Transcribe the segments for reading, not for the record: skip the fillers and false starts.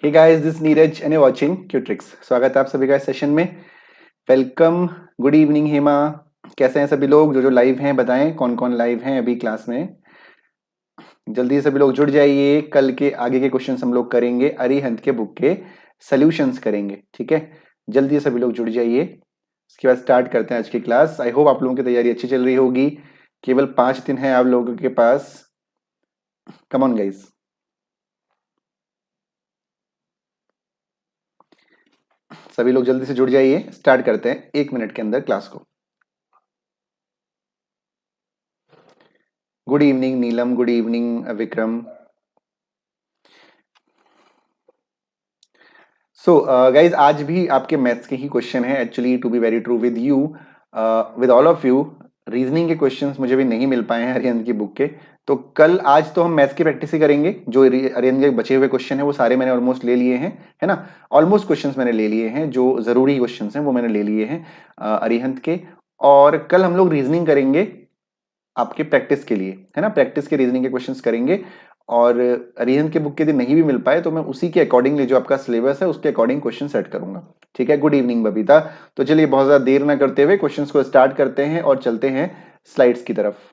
Hey guys, this Neeraj and watching Qtricks. स्वागत है आप सभी का इस सेशन में। वेलकम। Good evening Hema. कैसे हैं सभी लोग? जो लाइव हैं बताएं कौन कौन लाइव हैं अभी क्लास में। जल्दी से सभी लोग जुड़ जाइए। कल के आगे के क्वेश्चंस हम लोग करेंगे, अरिहंत के बुक के सॉल्यूशंस करेंगे। ठीक है, जल्दी से सभी लोग जुड़ जाइए। इसके बाद स्टार्ट करते हैं आज की क्लास। आई होप आप लोगों की तैयारी अच्छी चल रही होगी। केवल 5 दिन है आप लोगों के पास। कम ऑन गाइस, सभी लोग जल्दी से जुड़ जाइए। स्टार्ट करते हैं 1 मिनट के अंदर क्लास को। Good evening Neelam, good evening Vikram. So guys, आज भी आपके मैथ्स के ही क्वेश्चन है। Actually to be very true with you, with all of you, reasoning के क्वेश्चंस मुझे भी नहीं मिल पाए हैं अरिहंत की बुक के। तो कल आज तो हम मैथ्स की प्रैक्टिस ही करेंगे। जो अरिहंत के बचे हुए क्वेश्चन है वो सारे मैंने ऑलमोस्ट ले लिए हैं, है ना। ऑलमोस्ट क्वेश्चंस मैंने ले लिए हैं, जो जरूरी क्वेश्चंस हैं वो मैंने ले लिए हैं अरिहंत के। और कल हम लोग रीजनिंग करेंगे आपके प्रैक्टिस के लिए, है ना। प्रैक्टिस के रीजनिंग के क्वेश्चंस करेंगे। और अरिहंत के बुक के दिन नहीं भी मिल पाए तो मैं उसी के अकॉर्डिंगली, जो आपका सिलेबस है उसके अकॉर्डिंग क्वेश्चन सेट करूंगा। ठीक है। Good evening Babita. तो चलिए बहुत ज्यादा देर ना करते हुए क्वेश्चंस को स्टार्ट करते हैं और चलते हैं स्लाइड्स की तरफ।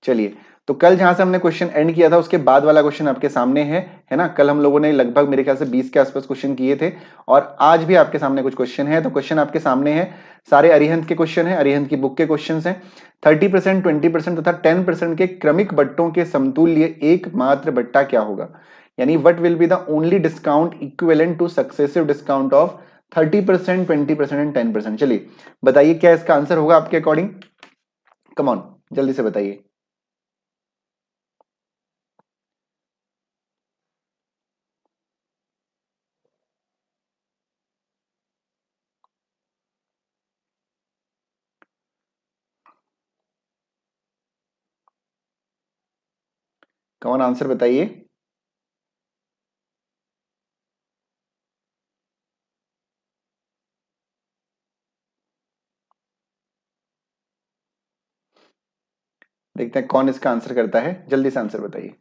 चलिए, तो कल जहां से हमने क्वेश्चन एंड किया था उसके बाद वाला क्वेश्चन आपके सामने है ना। कल हम लोगों ने लगभग मेरे ख्याल से 20 के आसपास क्वेश्चन किए थे और आज भी आपके सामने कुछ क्वेश्चन है। तो क्वेश्चन आपके सामने है, सारे अरिहंत के क्वेश्चन है, अरिहंत की बुक के क्वेश्चन है। 30%, 20% तथा 10% के क्रमिक बट्टों के समतुल्य एकमात्र बट्टा क्या होगा? यानी what will be the only discount equivalent two successive discount of 30%, 20% and 10%। चलिए बताइए क्या इसका आंसर होगा आपके अकॉर्डिंग। कम ऑन, जल्दी से बताइए। कौन आंसर बताइए। देखते हैं कौन इसका आंसर करता है। जल्दी से आंसर बताइए।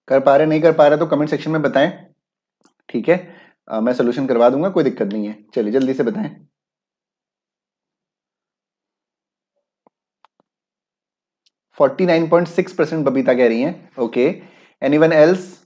कर पा रहे नहीं कर पा रहे तो कमेंट सेक्शन में बताएं। ठीक है, मैं सोल्यूशन करवा दूंगा, कोई दिक्कत नहीं है। चलिए जल्दी से बताएं। 49.6% बबीता कह रही हैं। Okay, anyone else?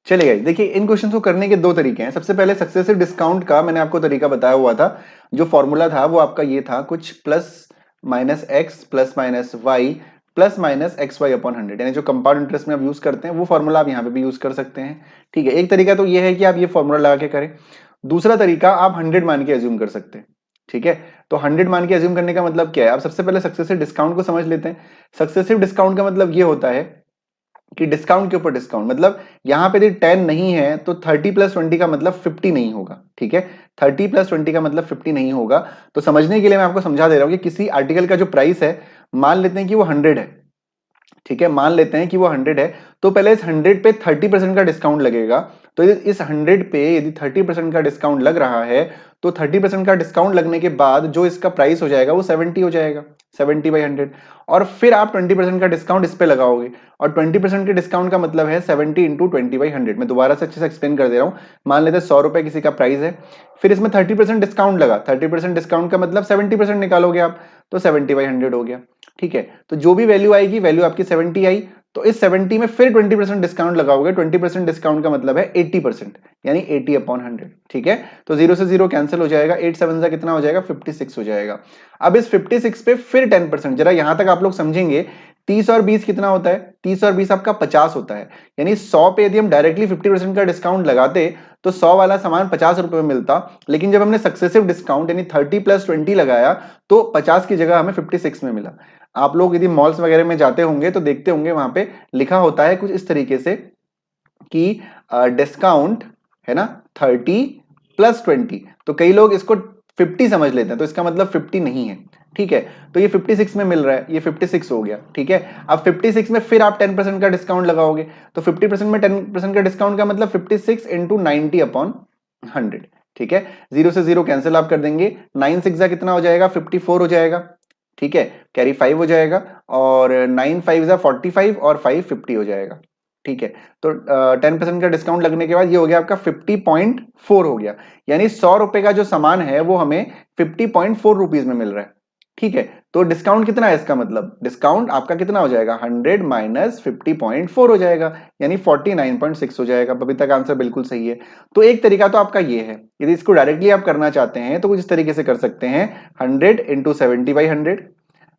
चलिए देखिए, इन क्वेश्चन को करने के दो तरीके हैं। सबसे पहले सक्सेसिव डिस्काउंट का मैंने आपको तरीका बताया हुआ था। जो फॉर्मूला था वो आपका ये था, कुछ plus minus x plus minus y plus minus x y upon 100, यानी जो कंपाउंड इंटरेस्ट में आप यूज करते हैं वो फॉर्मूला आप यहाँ पे भी यूज कर सकते हैं। ठीक है, एक तरीका तो ये है कि आप ये फॉर्मूला लगा के करें। दूसरा तरीका, आप 100 मान के एज्यूम कर सकते हैं। ठीक है, तो 100 मान के एज्यूम करने का मतलब क्या है? आप सबसे पहले सक्सेसिव डिस्काउंट को समझ लेते हैं। सक्सेसिव डिस्काउंट का मतलब ये होता है कि डिस्काउंट के ऊपर डिस्काउंट, मतलब यहां पे यदि 10 नहीं है तो 30 प्लस 20 का मतलब 50 नहीं होगा। ठीक है, 30 प्लस 20 का मतलब 50 नहीं होगा। तो समझने के लिए मैं आपको समझा दे रहा हूं कि किसी आर्टिकल का जो प्राइस है, मान लेते हैं कि वो 100 है। ठीक है, मान लेते हैं कि वो 100 है, तो पहले इस 100 पे 30% का डिस्काउंट लगेगा। तो इस 100 पे यदि 30% का डिस्काउंट लग रहा है तो 30% का डिस्काउंट लगने के बाद जो इसका प्राइस हो जाएगा वो 70 हो जाएगा, 70/100। और फिर आप 20% का डिस्काउंट इस पे लगाओगे, और 20% के डिस्काउंट का मतलब है 70 इंटू 20/100। मैं दोबारा से अच्छे से एक्सप्लेन कर दे रहा हूं। मान लेते हैं 100 रुपए किसी का प्राइस है, फिर इसमें 30% डिस्काउंट लगा। 30% डिस्काउंट का मतलब 70% निकालोगे आप, तो 70/100 हो गया। ठीक है, तो जो भी वैल्यू आएगी, वैल्यू आपकी 70 आई, तो इस 70 में फिर 20% डिस्काउंट लगाओगे। 20% डिस्काउंट का मतलब है 80%, यानी 80/100। ठीक है, तो 0 से 0 कैंसिल हो जाएगा, 8 7 से कितना हो जाएगा, 56 हो जाएगा। अब इस 56 पे फिर 10%, जरा यहां तक आप लोग समझेंगे। 30 और 20 कितना होता है? 30 और 20 आपका 50 होता है। यानी 100 पे यदि हम डायरेक्टली 50% का डिस्काउंट लगाते तो 100 वाला सामान 50 रुपए में मिलता। लेकिन जब हमने सक्सेसिव डिस्काउंट यानी 30 प्लस 20 लगाया तो 50 की जगह हमें 56 में मिला। आप लोग यदि मॉल्स वगैरह में जाते होंगे तो देखते होंगे वहां पे लिखा होता है कुछ इस तरीके से कि डिस्काउंट है ना 30 प्लस 20, तो कई लोग इसको 50 समझ लेते हैं, तो इसका मतलब 50 नहीं है, ठीक है। तो ये 56 में मिल रहा है, ये 56 हो गया, ठीक है। अब 56 में फिर आप 10% का डिस्काउंट लगाओगे, तो 50% में 10% का डिस्काउंट का मतलब 56 इंटू 90 अपॉन 100, ठीक है। 0 से 0 कैंसिल आप कर देंगे, 9 6 कितना हो जाएगा, 54 हो जाएगा, ठीक है। कैरी 5 हो जाएगा, और 9 5 45 और 5 50 हो जाएगा, ठीक है। तो 10% का डिस्काउंट लगने के बाद ये हो गया आपका 50.4 हो गया, यानी 100 रुपए का जो सामान है वो हमें 50.4 रुपीज में मिल रहा है, ठीक है। तो डिस्काउंट कितना है, इसका मतलब डिस्काउंट आपका कितना हो जाएगा, 100 माइनस 50.4 हो जाएगा, यानी 49.6 हो जाएगा। बबीता का आंसर बिल्कुल सही है। तो एक तरीका तो आपका ये है, यदि इसको डायरेक्टली आप करना चाहते हैं तो कुछ इस तरीके से कर सकते हैं, 100 इंटू 70/100,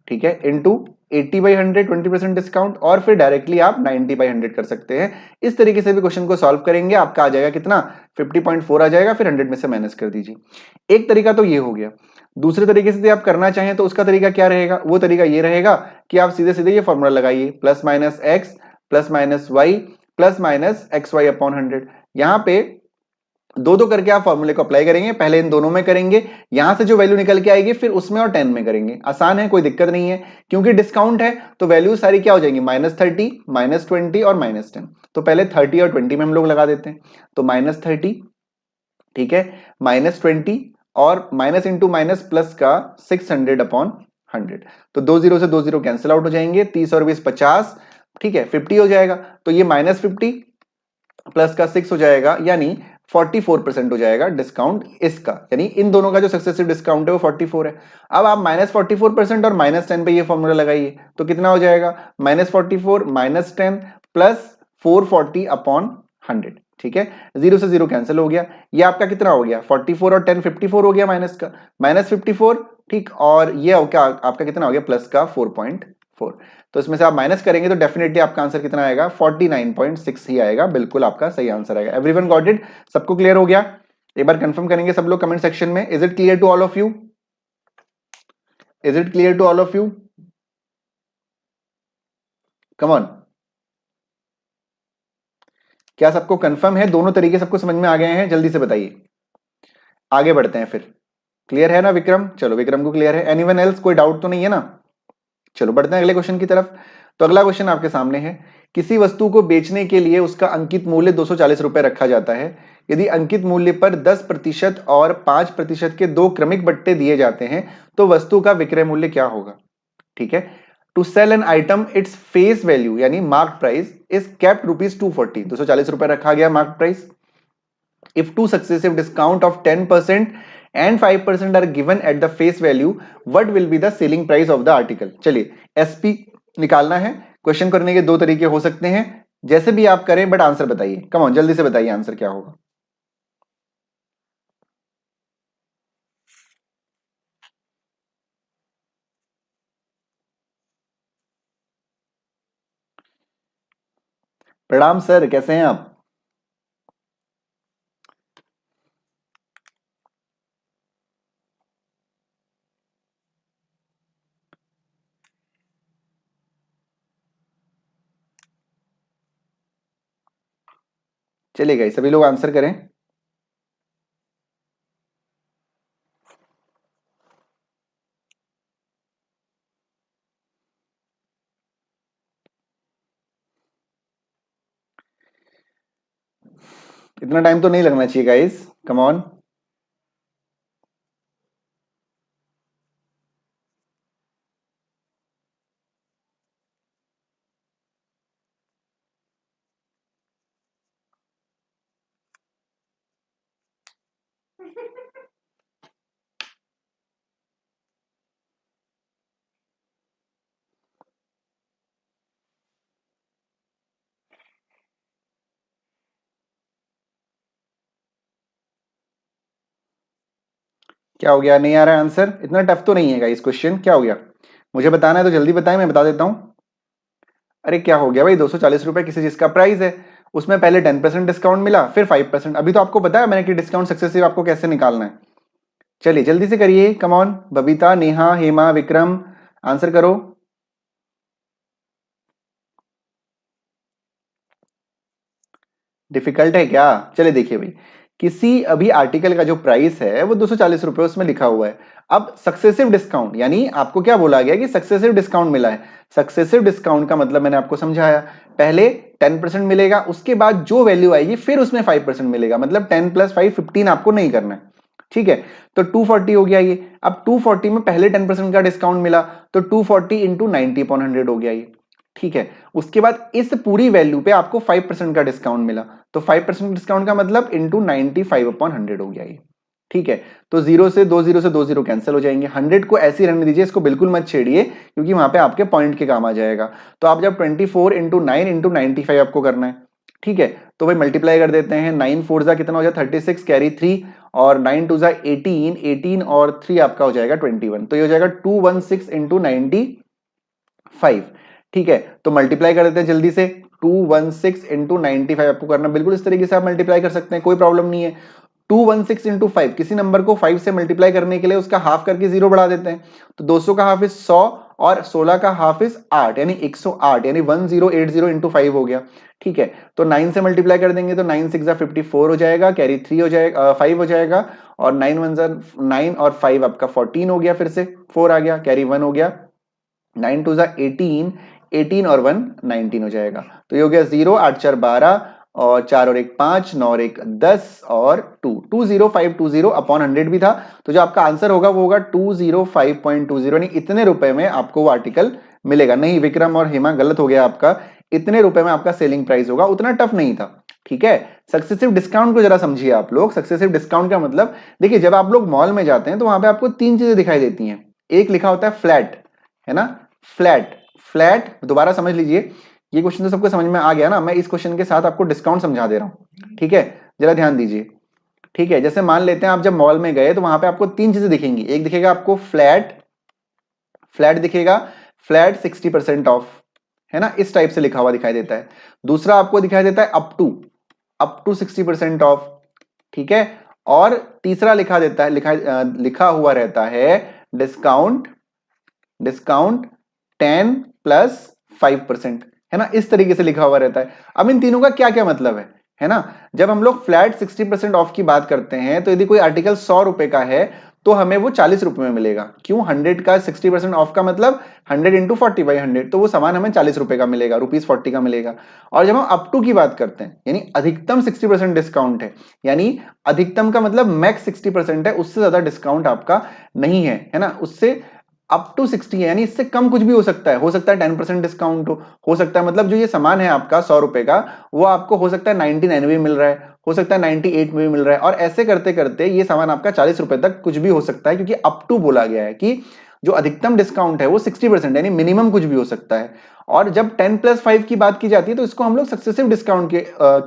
ठीक है, इंटू 80/100 20% डिस्काउंट, और फिर डायरेक्टली आप 90/100 कर सकते हैं। इस तरीके से भी क्वेश्चन को सॉल्व करेंगे, आपका आ जाएगा कितना, 50.4 आ जाएगा, फिर 100 में से माइनस कर दीजिए। एक तरीका तो ये हो गया। दूसरे तरीके से यदि आप करना चाहें तो उसका तरीका क्या रहेगा, वो तरीका ये रहेगा कि आप सीधे सीधे ये फॉर्मूला लगाइए, plus minus x plus minus y plus minus x y upon 100। यहां पे दो दो करके आप फॉर्मूले को अप्लाई करेंगे, पहले इन दोनों में करेंगे, यहां से जो वैल्यू निकल के आएगी फिर उसमें और 10 में करेंगे। आसान है, कोई दिक्कत नहीं है, क्योंकि डिस्काउंट है तो वैल्यू सारी क्या हो जाएंगी, -30 -20 और -10। तो पहले 30 और 20 में हम लोग लगा देते हैं, तो -30, ठीक है, -20 और माइनस इंटू माइनस प्लस का 600 अपॉन 100। तो 20 से 20 कैंसिल आउट हो जाएंगे, 30 और 20 50, ठीक है, 50 हो जाएगा। तो ये -50 प्लस का 6 हो जाएगा, यानी 44% हो जाएगा डिस्काउंट इसका, यानी इन दोनों का जो सक्सेसिव डिस्काउंट है वो 44 है। अब आप -44% और -10 पे ये फॉर्मूला लगाइए, तो कितना हो जाएगा, -44 -10 प्लस 440 अपॉन 100, ठीक है। 0 से 0 कैंसिल हो गया, ये आपका कितना हो गया, 44 और 10 54 हो गया, माइनस का -54, ठीक, और ये हो क्या आपका कितना हो गया, प्लस का 4.4। तो इसमें से आप माइनस करेंगे तो डेफिनेटली आपका आंसर कितना आएगा, 49.6 ही आएगा, बिल्कुल आपका सही आंसर आएगा। एवरीवन गॉट इट, सबको क्लियर हो गया। एक बार कंफर्म करेंगे सब लोग कमेंट सेक्शन में, is it clear to all of you, is it clear to all of you, come on. क्या सबको कंफर्म है, दोनों तरीके सबको समझ में आ गए हैं, जल्दी से बताइए, आगे बढ़ते हैं फिर। क्लियर है ना विक्रम, चलो विक्रम को क्लियर है, एनीवन एल्स, कोई डाउट तो नहीं है ना। चलो बढ़ते हैं अगले क्वेश्चन की तरफ। तो अगला क्वेश्चन आपके सामने है, किसी वस्तु को बेचने के लिए उसका अंकित मूल्य 240 रुपए रखा जाता है। यदि अंकित मूल्य पर 10% और 5% के दो क्रमिक बट्टे दिए जाते हैं तो वस्तु का विक्रय मूल्य क्या होगा, ठीक है। To sell an item it's face value यानी मार्क प्राइस इज कैप्ट ₹240, 240 रुपए रखा गया mark price. If two successive discount of 10% and 5% are given at the face value, what will be the selling price of the article? चलिए SP निकालना है। Question करने के दो तरीके हो सकते हैं, जैसे भी आप करें, बट आंसर बताइए, कम ऑन जल्दी से बताइए आंसर क्या होगा। प्रणाम सर, कैसे हैं आप। चलिए गए, सभी लोग आंसर करें। इतना टाइम तो नहीं लगना चाहिए गाइस, कम ऑन। क्या हो गया, नहीं आ रहा है आंसर, इतना टफ तो नहीं है गाइस क्वेश्चन, क्या हो गया, मुझे बताना है तो जल्दी बताएं, मैं बता देता हूं। अरे क्या हो गया भाई, 240 रुपए किसी चीज का प्राइस है, उसमें पहले 10% डिस्काउंट मिला, फिर 5%। अभी तो आपको बताया मैंने कि डिस्काउंट सक्सेसिव आपको कैसे निकालना है। चलिए जल्दी से करिए, come on, Babita, Neha, Hema, Vikram, answer करो। डिफिकल्ट है क्या? चलिए देखिए भाई, किसी अभी आर्टिकल का जो प्राइस है वो 240 रुपए उसमें लिखा हुआ है। अब सक्सेसिव डिस्काउंट यानी आपको क्या बोला गया कि सक्सेसिव डिस्काउंट मिला है। सक्सेसिव डिस्काउंट का मतलब मैंने आपको समझाया, पहले 10% मिलेगा, उसके बाद जो वैल्यू आएगी फिर उसमें 5% मिलेगा, मतलब 10 प्लस 5 15 आपको नहीं करना है। ठीक है, तो 240 हो गया ये। अब 240 में पहले 10% का डिस्काउंट मिला, तो 240 इंटू 90/100 हो गया ये। ठीक है, उसके बाद इस पूरी वैल्यू पे आपको 5% का डिस्काउंट मिला, तो 5% डिस्काउंट का मतलब इंटू 95/100 हो गया ये। ठीक है, तो जीरो से दो जीरो कैंसिल हो जाएंगे, 100 को ऐसे ही रहने दीजिए, इसको बिल्कुल मत छेड़िए क्योंकि वहां पे आपके पॉइंट के काम आ जाएगा। तो आप जब 24 इंटू 9 इंटू 95 आपको करना है। ठीक है, तो भाई मल्टीप्लाई कर देते हैं, 9 4 जा कितना हो जाए 36, कैरी 3, और 9 2 जा 18, 18 और 3 आपका हो जाएगा 21, तो ये हो जाएगा 216 इंटू 95। ठीक है, तो मल्टीप्लाई कर देते हैं जल्दी से, 216 इंटू 95 आपको करना, बिल्कुल इस तरीके से आप मल्टीप्लाई कर सकते हैं, कोई प्रॉब्लम नहीं है। 216 इंटू 5, किसी नंबर को 5 से मल्टीप्लाई करने के लिए उसका हाफ करके जीरो बढ़ा देते हैं, तो 200 का हाफ इज 100 और 16 का हाफ इज 8, यानी 108, यानी 1080 इंटू 5 हो गया। ठीक है, तो 9 से मल्टीप्लाई कर देंगे तो 9 6 54 हो जाएगा, कैरी 3 हो जाएगा, 5 हो जाएगा, और 9 1 9 और 5 आपका 14 हो गया, फिर से 4 आ गया, कैरी 1 हो गया, 9 2 18, 18 और 1 19 हो जाएगा। तो ये हो गया 0 8 4 12 और 4 और 1 5, 9 और 1 10 और 2 20520 अपॉन 100 भी था, तो जो आपका आंसर होगा वो होगा 205.20, यानी इतने रुपए में आपको वो आर्टिकल मिलेगा। नहीं विक्रम और हेमा, गलत हो गया आपका, इतने रुपए में आपका सेलिंग प्राइस होगा, उतना टफ नहीं था। ठीक है, सक्सेसिव डिस्काउंट को जरा समझिए आप लोग। सक्सेसिव डिस्काउंट का मतलब देखिए, जब आप लोग मॉल में जाते हैं तो वहां पे आपको तीन चीजें दिखाई देती हैं। एक लिखा होता है फ्लैट, है ना, फ्लैट। फ्लैट दोबारा समझ लीजिए, ये क्वेश्चन तो सबको समझ में आ गया ना, मैं इस क्वेश्चन के साथ आपको डिस्काउंट समझा दे रहा हूं। ठीक है, जरा ध्यान दीजिए। ठीक है, जैसे मान लेते हैं आप जब मॉल में गए तो वहां पे आपको तीन चीजें दिखेंगी, एक दिखेगा आपको फ्लैट, फ्लैट दिखेगा, फ्लैट 60% ऑफ, है ना, इस टाइप से लिखा हुआ दिखाई देता है। दूसरा आपको दिखाई देता है अप टू 60% ऑफ। ठीक है, और तीसरा लिखा हुआ रहता है डिस्काउंट, डिस्काउंट 10 + 5%, है ना, इस तरीके से लिखा हुआ रहता है। अब इन तीनों का क्या क्या मतलब है ना, जब हम लोग फ्लैट 60% ऑफ की बात करते हैं तो यदि कोई आर्टिकल 100 रुपए का है तो हमें वो 40 रुपए में मिलेगा। क्यों? 100 का 60% ऑफ का मतलब 100 इंटू 40/100, तो वो सामान हमें 40 रुपए का मिलेगा, ₹40 का मिलेगा। और जब हम अप टू की बात करते हैं यानी अधिकतम 60% डिस्काउंट है, यानी अधिकतम का मतलब मैक्स 60% है, उससे ज्यादा डिस्काउंट आपका नहीं है ना, उससे अप टू 60 है, यानी इससे कम कुछ भी हो सकता है 10% डिस्काउंट हो सकता है, मतलब जो ये सामान है आपका 100 रुपए का, वो आपको हो सकता है 99 में भी मिल रहा है, हो सकता है 98 में भी मिल रहा है, और ऐसे करते करते ये सामान आपका 40 रुपए तक कुछ भी हो सकता है, क्योंकि अप टू बोला गया है कि जो अधिकतम डिस्काउंट है वो 60%, यानी मिनिमम कुछ भी हो सकता है। और जब 10 + 5 की बात की जाती है तो इसको हम लोग सक्सेसिव डिस्काउंट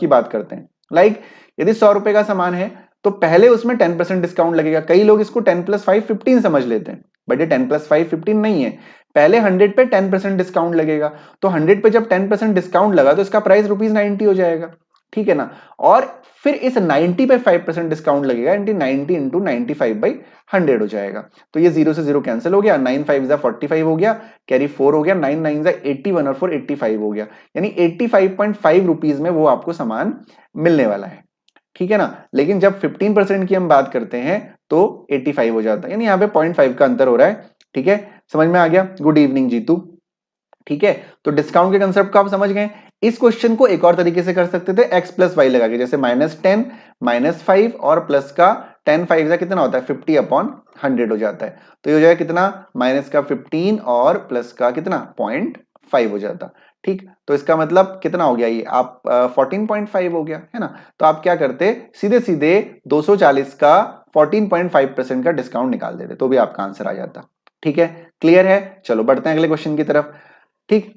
की बात करते हैं। लाइक यदि 100 रुपए का सामान है तो पहले उसमें 10% डिस्काउंट लगेगा, कई लोग इसको 10 + 5 15 समझ लेते हैं, बट ये 10 + 5 15 नहीं है, पहले 100 पे 10% डिस्काउंट लगेगा, तो 100 पे जब 10% डिस्काउंट लगा तो इसका प्राइस ₹90 हो जाएगा। ठीक है ना, और फिर इस 90 पे 5% डिस्काउंट लगेगा, 90 इंटू 95/100 हो जाएगा। तो ये 0 से 0 कैंसिल हो गया, 9 5 जा 45 हो गया, कैरी 4 हो गया, 9 9 जा 81 और 4 85 हो गया, यानी 85.5 रुपीज में वो आपको सामान मिलने वाला है। ठीक है ना, लेकिन जब 15% की हम बात करते हैं तो 85 हो जाता है, यानी यहाँ पे 0.5 का अंतर हो रहा है। ठीक है, समझ में आ गया? Good evening Jitu. ठीक है, तो डिस्काउंट के कंसेप्ट को आप समझ गए। इस क्वेश्चन को एक और तरीके से कर सकते थे, x + y लगा के, जैसे -10 -5 और प्लस का 10 5 का कितना होता है 50/100 हो जाता है, तो ये हो जाएगा कितना, माइनस का 15 और प्लस का कितना 0.5 हो जाता। ठीक, तो इसका मतलब कितना हो गया, ये आप 14.5 हो गया, है ना। तो आप क्या करते, सीधे सीधे 240 का 14.5% का डिस्काउंट निकाल देते, तो भी आपका आंसर आ जाता। ठीक है, क्लियर है? चलो बढ़ते हैं अगले क्वेश्चन की तरफ। ठीक,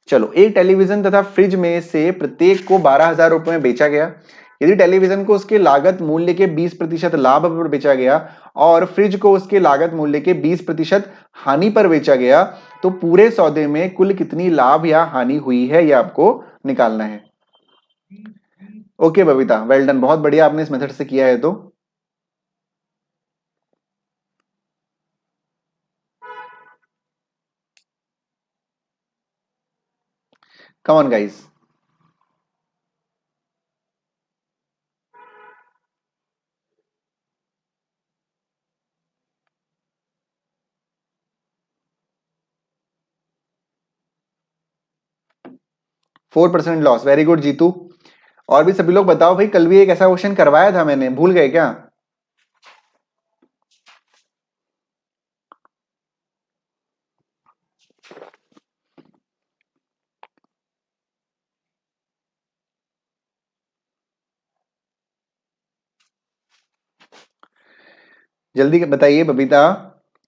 चलो, एक टेलीविजन तथा फ्रिज में से प्रत्येक को 12,000 रुपए में बेचा गया। यदि टेलीविजन को उसके लागत मूल्य के 20% लाभ पर बेचा गया और फ्रिज को उसके लागत मूल्य के 20% हानि पर बेचा गया, तो पूरे सौदे में कुल कितनी लाभ या हानि हुई है, यह आपको निकालना है। ओके बबीता, वेल डन, बहुत बढ़िया, आपने इस मेथड से किया है। तो come on guys, 4% loss. Very good Jitu. और भी सभी लोग बताओ भाई, कल भी एक ऐसा क्वेश्चन करवाया था मैंने, भूल गए क्या? जल्दी बताइए बबीता,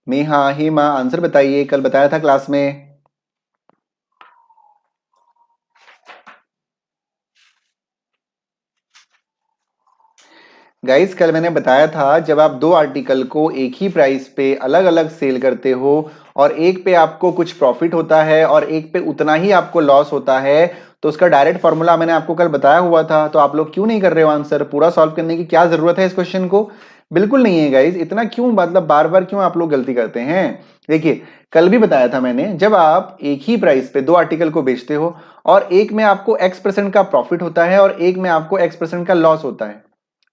नेहा, हेमा, आंसर बताइए, कल बताया था क्लास में। गाइस कल मैंने बताया था, जब आप दो आर्टिकल को एक ही प्राइस पे अलग अलग सेल करते हो और एक पे आपको कुछ प्रॉफिट होता है और एक पे उतना ही आपको लॉस होता है, तो उसका डायरेक्ट फॉर्मूला मैंने आपको कल बताया हुआ था। तो आप लोग क्यों नहीं कर रहे हो आंसर? पूरा सॉल्व करने की क्या जरूरत है इस क्वेश्चन को? बिल्कुल नहीं है गाइस। इतना क्यों, मतलब बार बार क्यों आप लोग गलती करते हैं? देखिए, कल भी बताया था मैंने, जब आप एक ही प्राइस पे दो आर्टिकल को बेचते हो और एक में आपको x% का प्रॉफिट होता है और एक में आपको x% का लॉस होता है,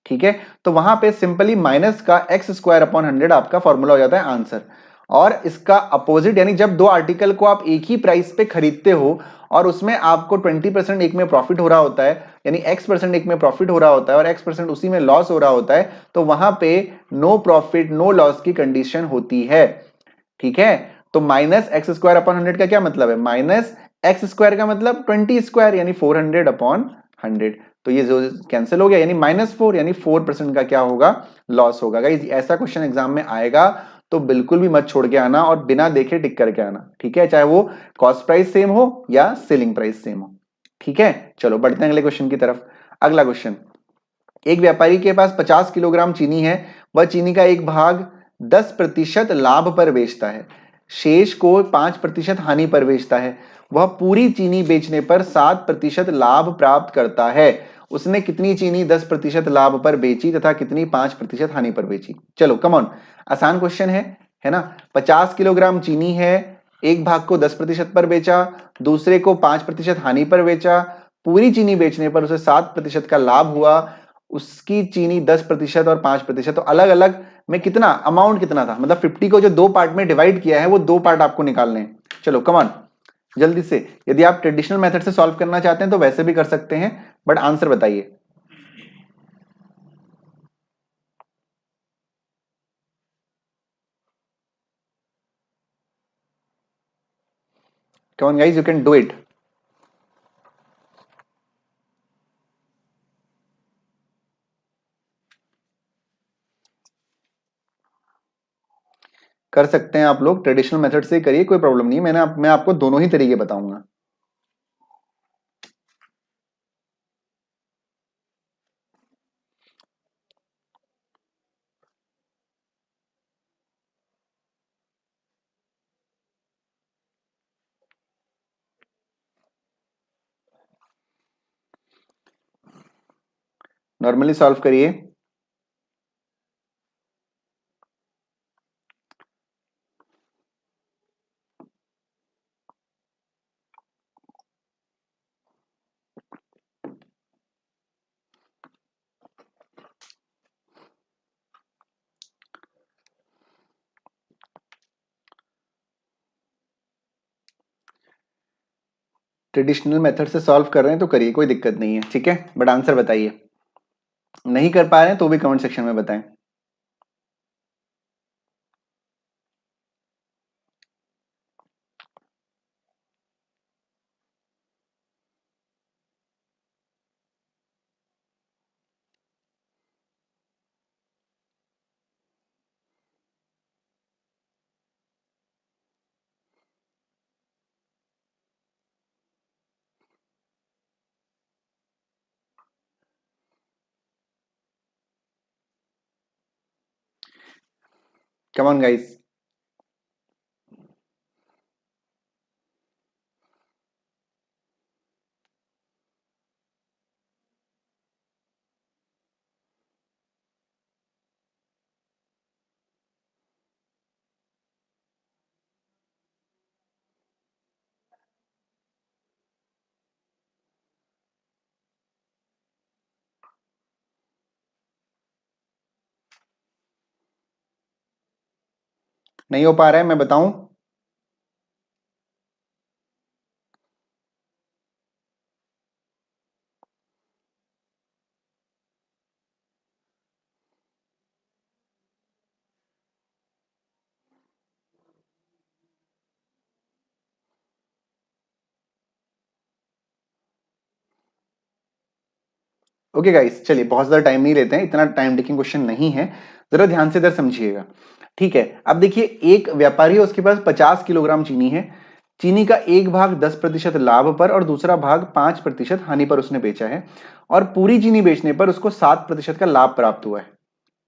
ठीक है, तो वहां पे सिंपली माइनस का x² अपॉन 100 आपका फॉर्मूला हो जाता है आंसर। और इसका अपोजिट, यानी जब दो आर्टिकल को आप एक ही प्राइस पे खरीदते हो और उसमें आपको 20% एक में प्रॉफिट हो रहा होता है, यानी x% एक में प्रॉफिट हो रहा होता है और x% उसी में लॉस हो रहा होता है, तो वहां पे नो प्रॉफिट नो लॉस की कंडीशन होती है, ठीक है। तो -x² अपॉन 100 का क्या मतलब है? -x² का मतलब 20² यानी 400/100। तो ये जो कैंसिल हो गया, यानी -4, यानी 4% का क्या होगा? लॉस होगा। गाइस ऐसा क्वेश्चन एग्जाम में आएगा तो बिल्कुल भी मत छोड़ के आना और बिना देखे टिक करके आना, ठीक है, चाहे वो कॉस्ट प्राइस सेम हो या सेलिंग प्राइस सेम हो, ठीक है। चलो बढ़ते हैं अगले क्वेश्चन की तरफ। अगला क्वेश्चन, एक व्यापारी के पास 50 किलोग्राम चीनी है। वह चीनी का एक भाग 10% लाभ पर बेचता है, शेष को 5% हानि पर बेचता है। वह पूरी चीनी बेचने पर 7% लाभ प्राप्त करता है। उसने कितनी चीनी 10% लाभ पर बेची तथा कितनी 5% हानि पर बेची? चलो कम ऑन, आसान क्वेश्चन है ना। 50 किलोग्राम चीनी है, एक भाग को 10% पर बेचा, दूसरे को 5% हानि पर बेचा, पूरी चीनी बेचने पर उसे 7% का लाभ हुआ। उसकी चीनी 10% और 5%, तो अलग अलग में कितना अमाउंट कितना था? मतलब 50 को जो दो पार्ट में डिवाइड किया है वो दो पार्ट आपको निकालने हैं। चलो कमान जल्दी से, यदि आप ट्रेडिशनल मेथड से सॉल्व करना चाहते हैं तो वैसे भी कर सकते हैं, बट आंसर बताइए। Come on guys, you can do it. कर सकते हैं आप लोग, ट्रेडिशनल मेथड से करिए, कोई प्रॉब्लम नहीं है। मैं आपको दोनों ही तरीके बताऊंगा। नॉर्मली सॉल्व करिए। ट्रेडिशनल मेथड से सॉल्व कर रहे हैं तो करिए, कोई दिक्कत नहीं है, ठीक है, बट आंसर बताइए। नहीं कर पा रहे हैं तो भी कमेंट सेक्शन में बताएं। कम ऑन गाइस। नहीं हो पा रहा है, मैं बताऊं? ओके गाइस, चलिए बहुत ज्यादा टाइम नहीं लेते हैं, इतना टाइम टेकिंग क्वेश्चन नहीं है, जरा ध्यान से इधर समझिएगा। ठीक है, अब देखिए एक व्यापारी है, उसके पास 50 किलोग्राम चीनी है। चीनी का एक भाग 10% लाभ पर और दूसरा भाग 5% हानि पर उसने बेचा है, और पूरी चीनी बेचने पर उसको 7% का लाभ प्राप्त हुआ है।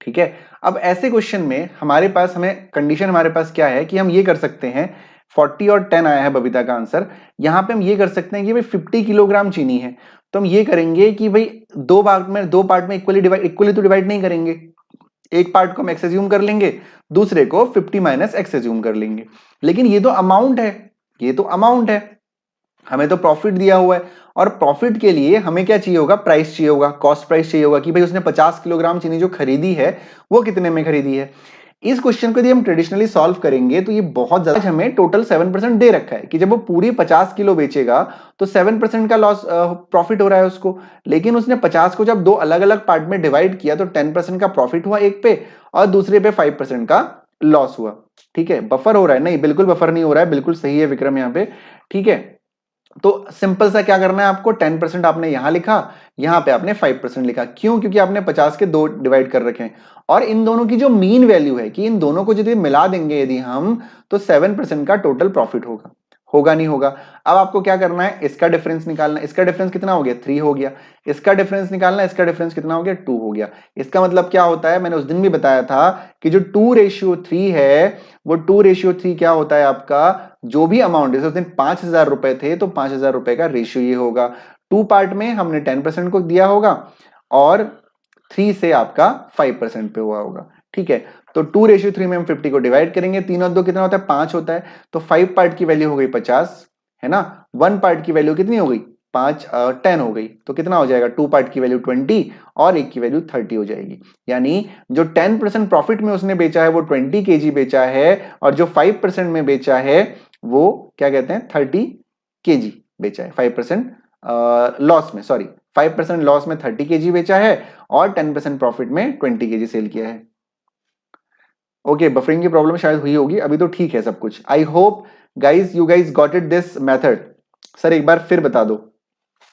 ठीक है, अब ऐसे क्वेश्चन में हमारे पास, हमें कंडीशन हमारे पास क्या है कि हम ये कर सकते हैं, 40 और 10 आया है बबीता का आंसर। यहां पे हम ये कर सकते हैं कि भाई 50 किलोग्राम चीनी है, तो हम ये करेंगे कि भाई दो पार्ट में इक्वली तो डिवाइड नहीं करेंगे। एक पार्ट को हम एक्स एज्यूम कर लेंगे, दूसरे को 50 माइनस एक्स एज्यूम कर लेंगे। लेकिन ये तो अमाउंट है, ये तो अमाउंट है, हमें तो प्रॉफिट दिया हुआ है, और प्रॉफिट के लिए हमें क्या चाहिए होगा, प्राइस चाहिए होगा, कॉस्ट प्राइस चाहिए होगा कि भाई उसने 50 किलोग्राम चीनी जो खरीदी है वो कितने में खरीदी है। इस क्वेश्चन को यदि हम ट्रेडिशनली सॉल्व करेंगे तो ये बहुत ज्यादा, हमें टोटल 7% दे रखा है कि जब वो पूरी 50 किलो बेचेगा तो 7% का लॉस प्रॉफिट हो रहा है उसको। लेकिन उसने 50 को जब दो अलग अलग पार्ट में डिवाइड किया तो 10% का प्रॉफिट हुआ एक पे, और दूसरे पे 5% का लॉस हुआ। ठीक है, बफर हो रहा है, नहीं बिल्कुल बफर नहीं हो रहा है, बिल्कुल सही है विक्रम यहाँ पे। ठीक है, तो सिंपल सा क्या करना है आपको, 10% आपने यहां लिखा, यहां पे आपने 5% लिखा। क्यों? क्योंकि आपने 50 के दो डिवाइड कर रखे हैं, और इन दोनों की जो मीन वैल्यू है कि इन दोनों को यदि मिला देंगे यदि हम, तो 7% का टोटल प्रॉफिट होगा। होगा नहीं होगा? अब आपको क्या करना है, इसका डिफरेंस निकालना। इसका डिफरेंस कितना हो गया, 3 हो गया। इसका डिफरेंस निकालना, इसका डिफरेंस कितना हो गया, 2 हो गया। इसका मतलब क्या होता है, मैंने उस दिन भी बताया था कि जो 2:3 है, वो 2:3 क्या होता है आपका, जो भी अमाउंट, जैसे उस दिन 5,000 रुपए थे तो 5,000 रुपए का रेशियो ये होगा। 2 पार्ट में हमने 10% को दिया होगा, और 3 से आपका 5% पे हुआ होगा। ठीक है, तो 2:3 में हम 50 को डिवाइड करेंगे, 3 और 2 कितना होता है, 5 होता है, तो 5 पार्ट की वैल्यू हो गई 50, है ना। 1 पार्ट की वैल्यू कितनी हो गई, 10 हो गई, तो कितना हो जाएगा, 2 पार्ट की वैल्यू 20 और एक की वैल्यू 30 हो जाएगी। यानी जो 10% प्रॉफिट में उसने बेचा है वो 20 केजी बेचा है, और जो 5% में बेचा है वो क्या कहते हैं, 30 केजी बेचा है। 5% लॉस में, सॉरी, 5% लॉस में 30 केजी बेचा है, और 10% प्रॉफिट में 20 केजी सेल किया है। ओके, बफरिंग की प्रॉब्लम शायद हुई होगी, अभी तो ठीक है सब कुछ। I hope guys you guys got it this method. Sir एक बार फिर बता दो।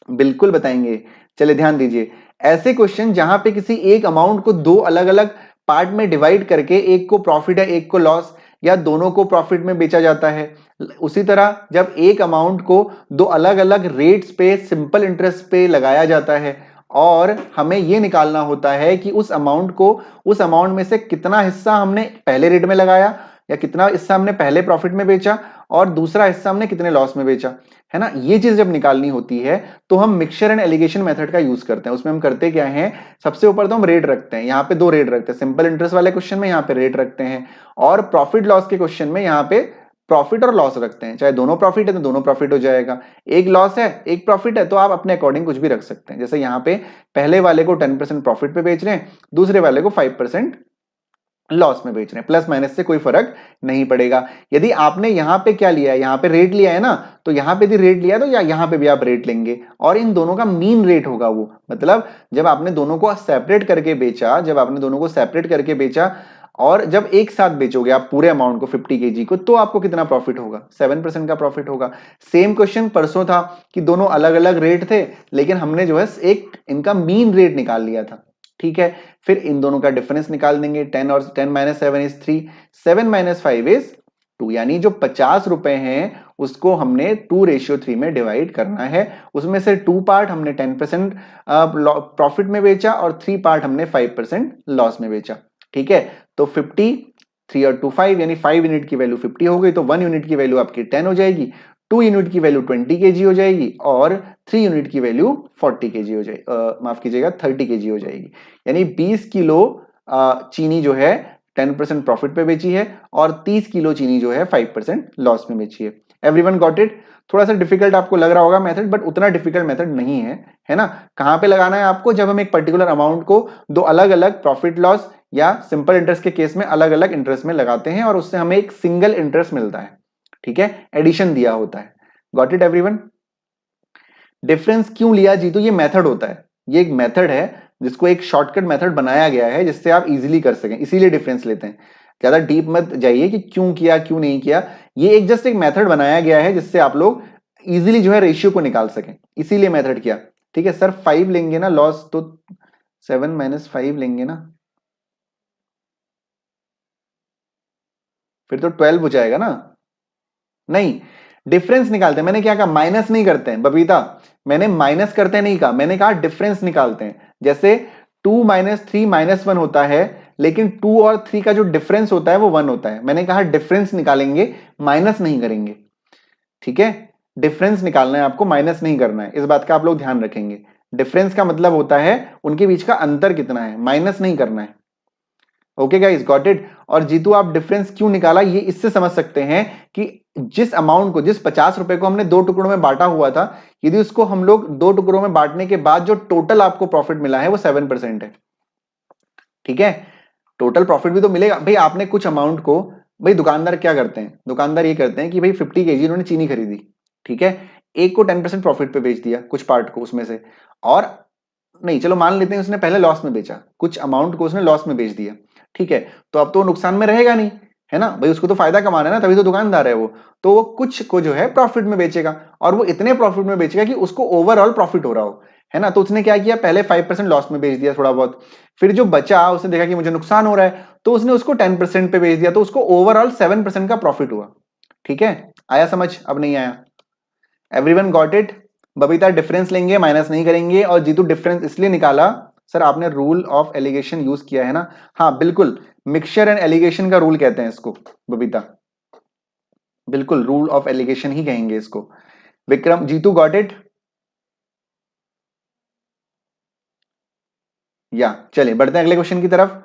बिल्कुल बताएंगे, चलिए ध्यान दीजिए। ऐसे क्वेश्चन जहां पे किसी एक अमाउंट को दो अलग अलग पार्ट में डिवाइड करके, एक को प्रॉफिट है एक को लॉस, या दोनों को प्रॉफिट में बेचा जाता है। उसी तरह जब एक अमाउंट को दो अलग अलग रेट्स पे सिंपल इंटरेस्ट पे लगाया जाता है, और हमें यह निकालना होता है कि उस अमाउंट को, उस अमाउंट में से कितना हिस्सा हमने पहले रेट में लगाया, या कितना हिस्सा हमने पहले प्रॉफिट में बेचा, और दूसरा हिस्सा हमने कितने लॉस में बेचा, है ना। ये चीज जब निकालनी होती है तो हम मिक्सचर एंड एलिगेशन मेथड का यूज करते हैं। उसमें हम करते क्या है, सबसे ऊपर तो हम रेट रखते हैं, यहाँ पे 2 रेट रखते हैं। सिंपल इंटरेस्ट वाले क्वेश्चन में यहाँ पे रेट रखते हैं, और प्रॉफिट लॉस के क्वेश्चन में यहाँ पे प्रॉफिट और लॉस रखते हैं। चाहे दोनों प्रॉफिट है तो दोनों प्रॉफिट हो जाएगा, एक लॉस है एक प्रॉफिट है तो आप अपने अकॉर्डिंग कुछ भी रख सकते हैं। जैसे यहाँ पे पहले वाले को 10% प्रॉफिट पे बेच रहे हैं, दूसरे वाले को 5% लॉस में बेच रहे हैं, प्लस माइनस से कोई फर्क नहीं पड़ेगा। यदि आपने यहां पे क्या लिया है, यहां पे रेट लिया है ना, तो यहां पे भी रेट लिया है तो यहां पे भी आप रेट लेंगे, और इन दोनों का मीन रेट होगा वो। मतलब जब आपने दोनों को सेपरेट करके बेचा, जब आपने दोनों को सेपरेट करके बेचा, और जब एक साथ बेचोगे आप पूरे अमाउंट को 50 केजी को, तो आपको कितना प्रॉफिट होगा, 7% का प्रॉफिट होगा। सेम क्वेश्चन परसों था कि दोनों अलग अलग रेट थे, लेकिन हमने जो है एक इनका मीन रेट निकाल लिया था। ठीक है, फिर इन दोनों का डिफरेंस निकाल देंगे, 10 और 10 माइनस 7 इज 3, 7 माइनस 5 इज 2। यानी जो 50 रुपए हैं उसको हमने 2:3 में डिवाइड करना है। उसमें से 2 पार्ट हमने 10% प्रॉफिट में बेचा, और 3 पार्ट हमने 5% लॉस में बेचा। ठीक है, तो 50, 3 और 2 5, यानी 5 यूनिट की वैल्यू 50 हो गई, तो 1 यूनिट की वैल्यू आपकी 10 हो जाएगी, 2 यूनिट की वैल्यू 20 केजी हो जाएगी, और 3 यूनिट की वैल्यू 40 केजी हो जाएगी, माफ कीजिएगा 30 केजी हो जाएगी। यानी 20 किलो चीनी जो है 10% प्रॉफिट पे बेची है, और 30 किलो चीनी जो है 5% लॉस में बेची है। Everyone got it? थोड़ा सा डिफिकल्ट आपको लग रहा होगा मेथड, बट उतना डिफिकल्ट मेथड नहीं है, है ना। कहां पे लगाना है आपको, जब हम एक पर्टिकुलर अमाउंट को दो अलग अलग प्रॉफिट लॉस या सिंपल इंटरेस्ट के केस में अलग अलग इंटरेस्ट में लगाते हैं, और उससे हमें एक सिंगल इंटरेस्ट मिलता है। ठीक है, एडिशन दिया होता है। Got it everyone? डिफरेंस क्यों लिया जी, तो ये मेथड होता है, ये एक मेथड है जिसको एक शॉर्टकट मेथड बनाया गया है जिससे आप इजीली कर सकें, इसीलिए डिफरेंस लेते हैं। ज्यादा डीप मत जाइए कि क्यों किया क्यों नहीं किया, ये एक जस्ट एक मेथड बनाया गया है जिससे आप लोग इजीली जो है रेशियो को निकाल सकें, इसीलिए मेथड किया। ठीक है सर, 5 लेंगे ना लॉस, तो 7 - 5 लेंगे ना, फिर तो 12 हो जाएगा ना। नहीं, डिफरेंस निकालते हैं, मैंने क्या कहा, माइनस नहीं करते हैं बबीता, मैंने माइनस करते नहीं कहा, मैंने कहा डिफरेंस निकालते हैं। जैसे 2 - 3 - 1 होता है, लेकिन 2 और 3 का जो डिफरेंस होता है वो 1 होता है। मैंने कहा डिफरेंस निकालेंगे, माइनस नहीं करेंगे। ठीक है, डिफरेंस निकालना है आपको, माइनस नहीं करना है, इस बात का आप लोग ध्यान रखेंगे। डिफरेंस का मतलब होता है उनके बीच का अंतर कितना है, माइनस नहीं करना है। Okay guys, got it. और जीतू आप डिफरेंस क्यों निकाला, ये इससे समझ सकते हैं कि जिस अमाउंट को, जिस 50 रुपए को हमने 2 टुकड़ों में बांटा हुआ था, यदि उसको हम लोग 2 टुकड़ों में बांटने के बाद जो टोटल आपको प्रॉफिट मिला है वो 7% है। ठीक है, टोटल प्रॉफिट भी तो मिलेगा भाई। आपने कुछ अमाउंट को, भाई दुकानदार क्या करते हैं, दुकानदार ये करते हैं कि भाई 50 kg इन्होंने चीनी खरीदी, ठीक है, एक को 10% प्रॉफिट पे बेच दिया, कुछ पार्ट को उसमें से, और नहीं चलो मान लेते हैं उसने पहले लॉस में बेचा, कुछ अमाउंट को उसने लॉस में बेच दिया, ठीक है, तो अब तो वो नुकसान में रहेगा नहीं, है ना भाई, उसको तो फायदा कमाना है ना, तभी तो दुकानदार है वो। तो वो कुछ को जो है प्रॉफिट में बेचेगा, और वो इतने प्रॉफिट में बेचेगा कि उसको ओवरऑल प्रॉफिट हो रहा हो, है ना। तो उसने क्या किया, पहले 5% लॉस में बेच दिया थोड़ा बहुत, फिर जो बचा उसने देखा कि मुझे नुकसान हो रहा है, तो उसने उसको 10% पे बेच दिया, तो उसको ओवरऑल 7% का प्रॉफिट हुआ। ठीक है, आया समझ, अब नहीं आया? Everyone got it? Babita difference लेंगे, माइनस नहीं करेंगे, और जीतू डिफरेंस इसलिए निकाला, सर आपने रूल ऑफ एलिगेशन यूज किया है ना। हाँ बिल्कुल, मिक्सचर एंड एलिगेशन का रूल कहते हैं इसको बबीता, बिल्कुल रूल ऑफ एलिगेशन ही कहेंगे इसको। Vikram, Jitu got it? या चलिए बढ़ते हैं अगले क्वेश्चन की तरफ।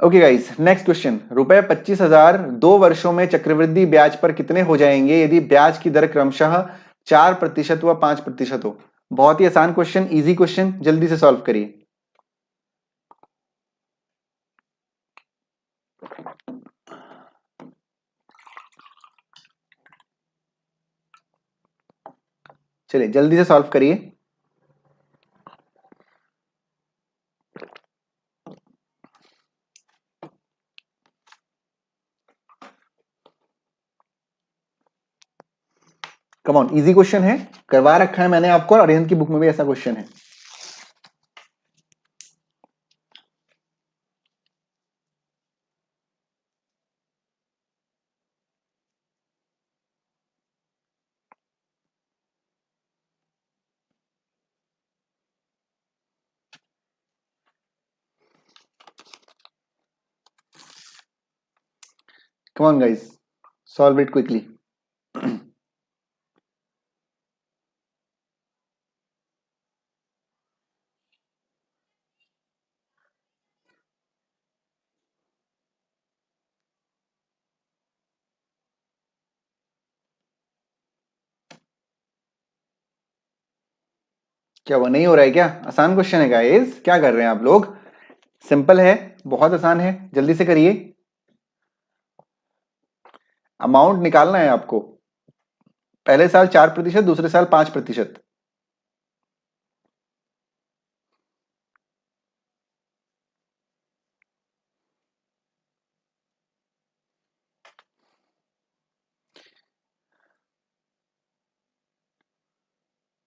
ओके गाइस, नेक्स्ट क्वेश्चन, रुपए 25,000 2 वर्षों में चक्रवृद्धि ब्याज पर कितने हो जाएंगे यदि ब्याज की दर क्रमशः 4% व 5% हो? बहुत ही आसान क्वेश्चन, इजी क्वेश्चन, जल्दी से सॉल्व करिए। चलिए जल्दी से सॉल्व करिए। कम ऑन, इजी क्वेश्चन है, करवा रखा है मैंने आपको, और अरिहंत की बुक में भी ऐसा क्वेश्चन है। कम on guys, solve it quickly. क्या वो नहीं हो रहा है क्या? आसान क्वेश्चन है गाइस, क्या कर रहे हैं आप लोग? सिंपल है, बहुत आसान है, जल्दी से करिए। अमाउंट निकालना है आपको, पहले साल 4%, दूसरे साल 5%।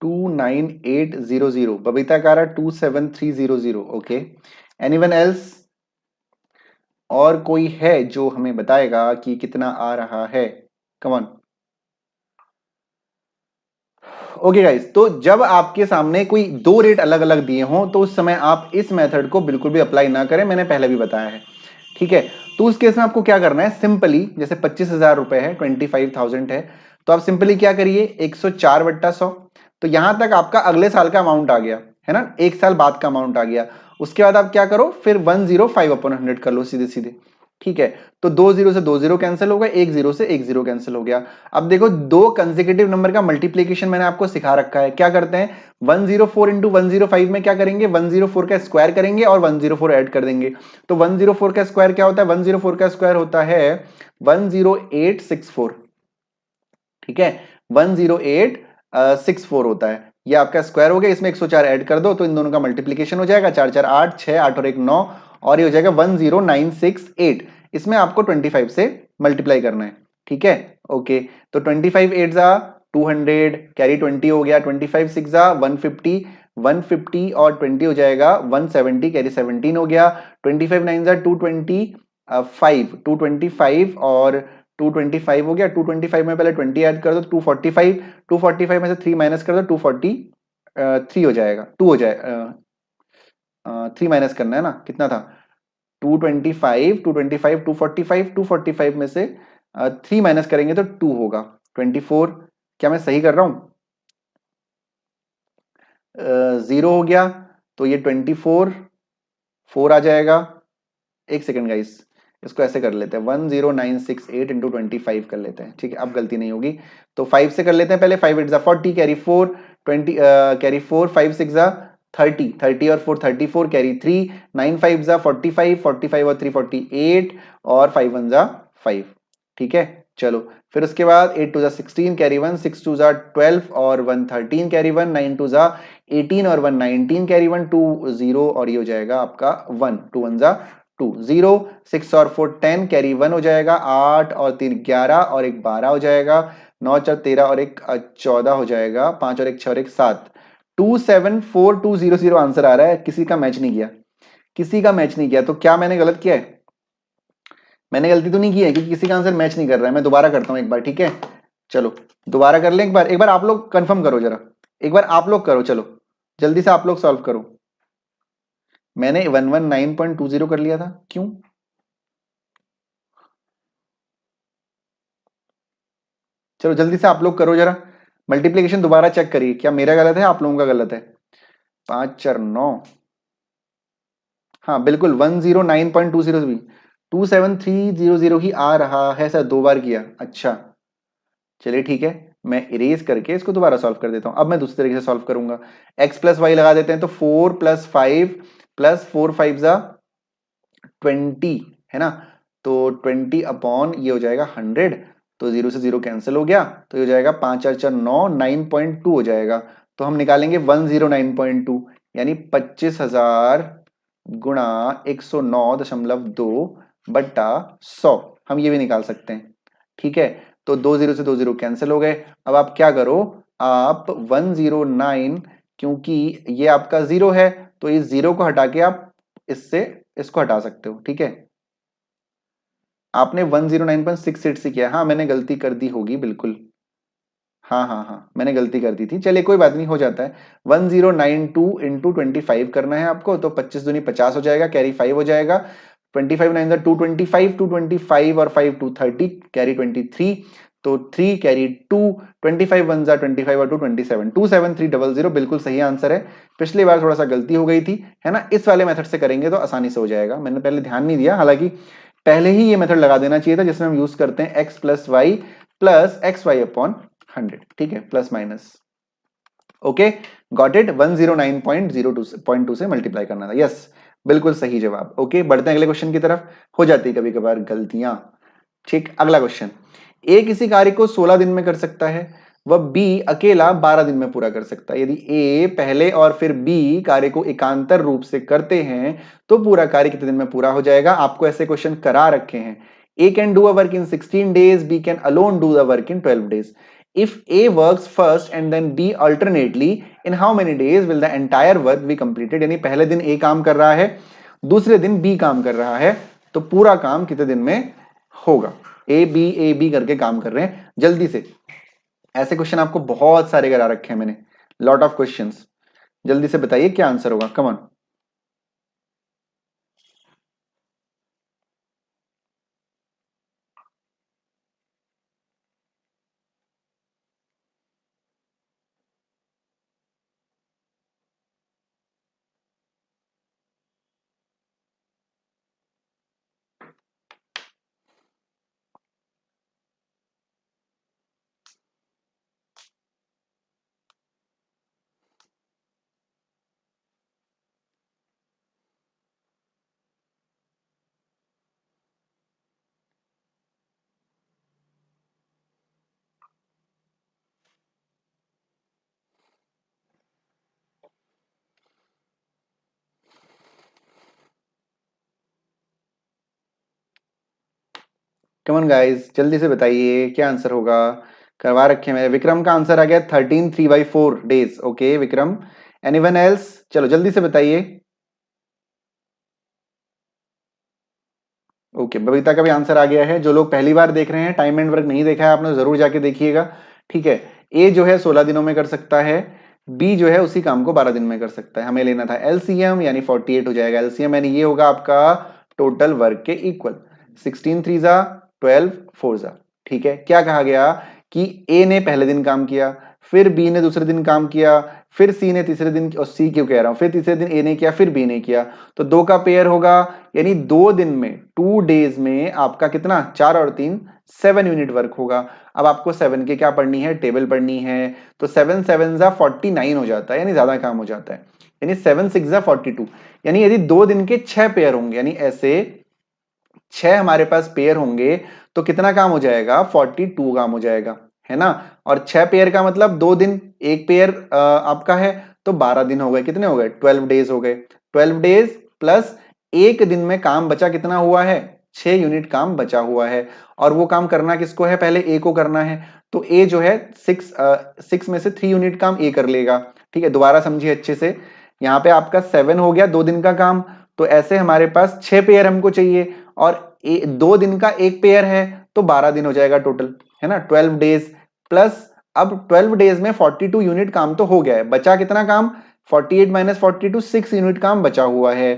29800, बबीता कारा 27300। Okay, anyone else? और कोई है जो हमें बताएगा कि कितना आ रहा है? Come on. ओके गाइस, तो जब आपके सामने कोई दो रेट अलग अलग दिए हों तो उस समय आप इस मेथड को बिल्कुल भी अप्लाई ना करें, मैंने पहले भी बताया है। ठीक है, तो उस केस में आपको क्या करना है, सिंपली जैसे 25,000 रुपए है, 25,000 है, तो आप सिंपली क्या करिए, 104/100, तो यहां तक आपका अगले साल का अमाउंट आ गया, है ना, एक साल बाद का अमाउंट आ गया। उसके बाद आप क्या करो, फिर 105/100 कर लो सीधे सीधे। ठीक है, तो 2 जीरो से 2 जीरो कैंसिल हो गए, 1 जीरो से 1 जीरो कैंसिल हो गया। अब देखो, दो कंसेक्यूटिव नंबर का मल्टीप्लीकेशन मैंने आपको सिखा रखा है, क्या करते हैं, 104 इंटू 105 में क्या करेंगे, 104 का स्क्वायर करेंगे और 104 ऐड कर देंगे। तो 104 का स्क्वायर क्या होता है, 104 का स्क्वायर होता है 10864। ठीक है, 10864 होता है, ये आपका स्क्वायर हो गया, इसमें 104 ऐड कर दो तो इन दोनों का मल्टीप्लीकेशन हो जाएगा, 4 4 8, 6 8 और 1 9, और ये हो जाएगा 10968। इसमें आपको 25 से मल्टीप्लाई करना है। ठीक है, ओके, तो 25 8 जा 200 कैरी 20 हो गया, 25 6 जा 150, 150 और 20 हो जाएगा 170, कैरी 17 हो गया, 25 9 जा 225, 225 और 225 हो गया, 225 में पहले 20 ऐड कर दो 245, 245 में से 3 माइनस कर दो 243 हो जाएगा, 2 हो जाए 3 माइनस करना है ना, कितना था 225, 225, 245, 245 में से 3 माइनस करेंगे तो 2 होगा 24। क्या मैं सही कर रहा हूं? 0 हो गया तो ये 24 4 आ जाएगा। एक सेकेंड गाइस, इसको ऐसे कर लेते हैं 10968 इंटू 25 कर लेते हैं, ठीक है, अब गलती नहीं होगी। तो 5 से कर लेते हैं पहले, 5 8 जा 40, कैरी 4 20, कैरी 4 5 6 जा 30, 30 और 4 34, कैरी 3 9 5 जा 45, 45 और 3 48 और 5 1 जा 5, ठीक है। चलो फिर उसके बाद 8 2 जा 16, कैरी 1 6 2 जा 12 और 1 13, कैरी 1 9 2 जा 18 और 1 19, कैरी 1 2 0 और ये हो जाएगा आपका 1 2 1 जा 2 0 6 और 4 10, कैरी 1 हो जाएगा 8 और 3 11 और एक 12 हो जाएगा 9 4 13 और एक 14 हो जाएगा 5 और एक 6 और एक 7 274200 आंसर आ रहा है। किसी का मैच नहीं किया, किसी का मैच नहीं किया, तो क्या मैंने गलत किया है? मैंने गलती तो नहीं की है क्योंकि किसी का आंसर मैच नहीं कर रहा है। मैं दोबारा करता हूं एक बार, ठीक है। चलो दोबारा कर लें एक बार, एक बार आप लोग कंफर्म करो जरा, एक बार आप लोग करो, चलो जल्दी से आप लोग सॉल्व करो। मैंने 119.20 कर लिया था, क्यों? चलो जल्दी से आप लोग करो जरा, मल्टीप्लीकेशन दोबारा चेक करिए, क्या मेरा गलत है आप लोगों का गलत है? 5 4 9, हाँ बिल्कुल 109.20 भी 27300 ही आ रहा है सर, 2 बार किया। अच्छा चलिए ठीक है, मैं इरेज करके इसको दोबारा सॉल्व कर देता हूं। अब मैं दूसरे तरीके से सॉल्व करूंगा, x प्लस वाई लगा देते हैं, तो 4 प्लस 5 प्लस 4 5 जा 20 है ना, तो 20 अपॉन ये हो जाएगा 100, तो 0 से 0 कैंसिल हो गया, तो ये हो जाएगा 5 4 4 9 9.2 हो जाएगा। तो हम निकालेंगे 109.2 यानी 25,000 गुणा 109.2 बट्टा 100, हम ये भी निकाल सकते हैं, ठीक है। तो 2 0 से 2 0 कैंसिल हो गए। अब आप क्या करो, आप 109, क्योंकि ये आपका 0 है तो इस 0 को हटा के आप इससे इसको हटा सकते हो, ठीक है। आपने 109.68 से किया, हाँ मैंने गलती कर दी होगी बिल्कुल, हाँ हाँ हाँ मैंने गलती कर दी थी, चलिए कोई बात नहीं, हो जाता है। 1092 इंटू 25 करना है आपको, तो 25 दूनी 50 हो जाएगा, कैरी 5 हो जाएगा, 25 9 225, 225 और 5 230, कैरी 23, तो 3 कैरी 2, 25 1 जा 25 और 2 27, 27300 बिल्कुल सही आंसर है। पिछली बार थोड़ा सा गलती हो गई थी, है ना। इस वाले मेथड से करेंगे तो आसानी से हो जाएगा, मैंने पहले ध्यान नहीं दिया, हालांकि पहले ही ये मेथड लगा देना चाहिए था जिसमें हम यूज करते हैं x+y अपॉन 100, ठीक है, plus minus. Okay got it, 109.02 से मल्टीप्लाई करना था, यस बिल्कुल सही जवाब। ओके बढ़ते हैं अगले क्वेश्चन की तरफ, हो जाती है कभी कभार गलतियां, ठीक। अगला क्वेश्चन, ए किसी कार्य को 16 दिन में कर सकता है, वह बी अकेला 12 दिन में पूरा कर सकता है। यदि ए पहले और फिर बी कार्य को एकांतर रूप से करते हैं तो पूरा कार्य कितने दिन में पूरा हो जाएगा? आपको ऐसे क्वेश्चन करा रखे हैं। A can do a work in 16 days, B can alone do the work in 12 days. If A works first and then B alternately, in how many days will the entire work be completed? यानी पहले दिन A काम कर रहा है, दूसरे दिन B काम कर रहा है, तो पूरा काम कितने दिन में होगा? ए बी करके काम कर रहे हैं, जल्दी से। ऐसे क्वेश्चन आपको बहुत सारे करा रखे हैं मैंने, लॉट ऑफ क्वेश्चंस। जल्दी से बताइए क्या आंसर होगा, come on. Come on guys, जल्दी से बताइए क्या आंसर होगा। करवा रखे मेरे। विक्रम का आंसर आ गया 13 3/4 days. Okay Vikram, anyone else? चलो जल्दी से बताइए। ओके बबीता का भी आंसर आ गया है। जो लोग पहली बार देख रहे हैं, टाइम एंड वर्क नहीं देखा है आपने, जरूर जाके देखिएगा। ठीक है, ए जो है 16 दिनों में कर सकता है, बी जो है उसी काम को 12 दिन में कर सकता है। हमें लेना था एलसीएम, यानी 48 हो जाएगा एलसीएम, यानी ये होगा आपका टोटल वर्क के इक्वल। 16 3 जा 12 4 जा। ठीक है, क्या कहा गया कि ए ने पहले दिन काम किया, फिर बी ने दूसरे दिन काम किया, फिर सी ने तीसरे दिन, और सी क्यों कह रहा हूं, फिर तीसरे दिन ए ने किया, फिर बी ने किया, तो दो का पेयर होगा, यानी 2 दिन में 2 डेज में आपका कितना, 4 और 3 7 यूनिट वर्क होगा। अब आपको 7 की क्या पढ़नी है, टेबल पढ़नी है, तो 7 7 जा 49 हो जाता है, यानी ज्यादा काम हो जाता है, यानी 7 6 जा 42। यानी यदि 2 दिन के 6 पेयर होंगे, यानी ऐसे 6 हमारे पास पेयर होंगे, तो कितना काम हो जाएगा, 42 काम हो जाएगा, है ना। और 6 पेयर का मतलब 2 दिन, एक पेयर आपका है, तो 12 दिन हो गए, कितने हो गए, 12 डेज हो गए। 12 डेज प्लस एक दिन में काम बचा, कितना हुआ है, 6 यूनिट काम बचा हुआ है। और वो काम करना किसको है, पहले ए को करना है, तो ए जो है 6 में से 3 यूनिट काम ए कर लेगा। ठीक है, दोबारा समझिए अच्छे से, यहाँ पे आपका 7 हो गया 2 दिन का काम, तो ऐसे हमारे पास 6 पेयर हमको चाहिए, और 2 दिन का एक पेयर है, तो 12 दिन हो जाएगा टोटल, है ना, 12 डेज प्लस। अब 12 डेज में 42 यूनिट काम तो हो गया है, बचा कितना काम, 48 माइनस 42 6 यूनिट काम बचा हुआ है।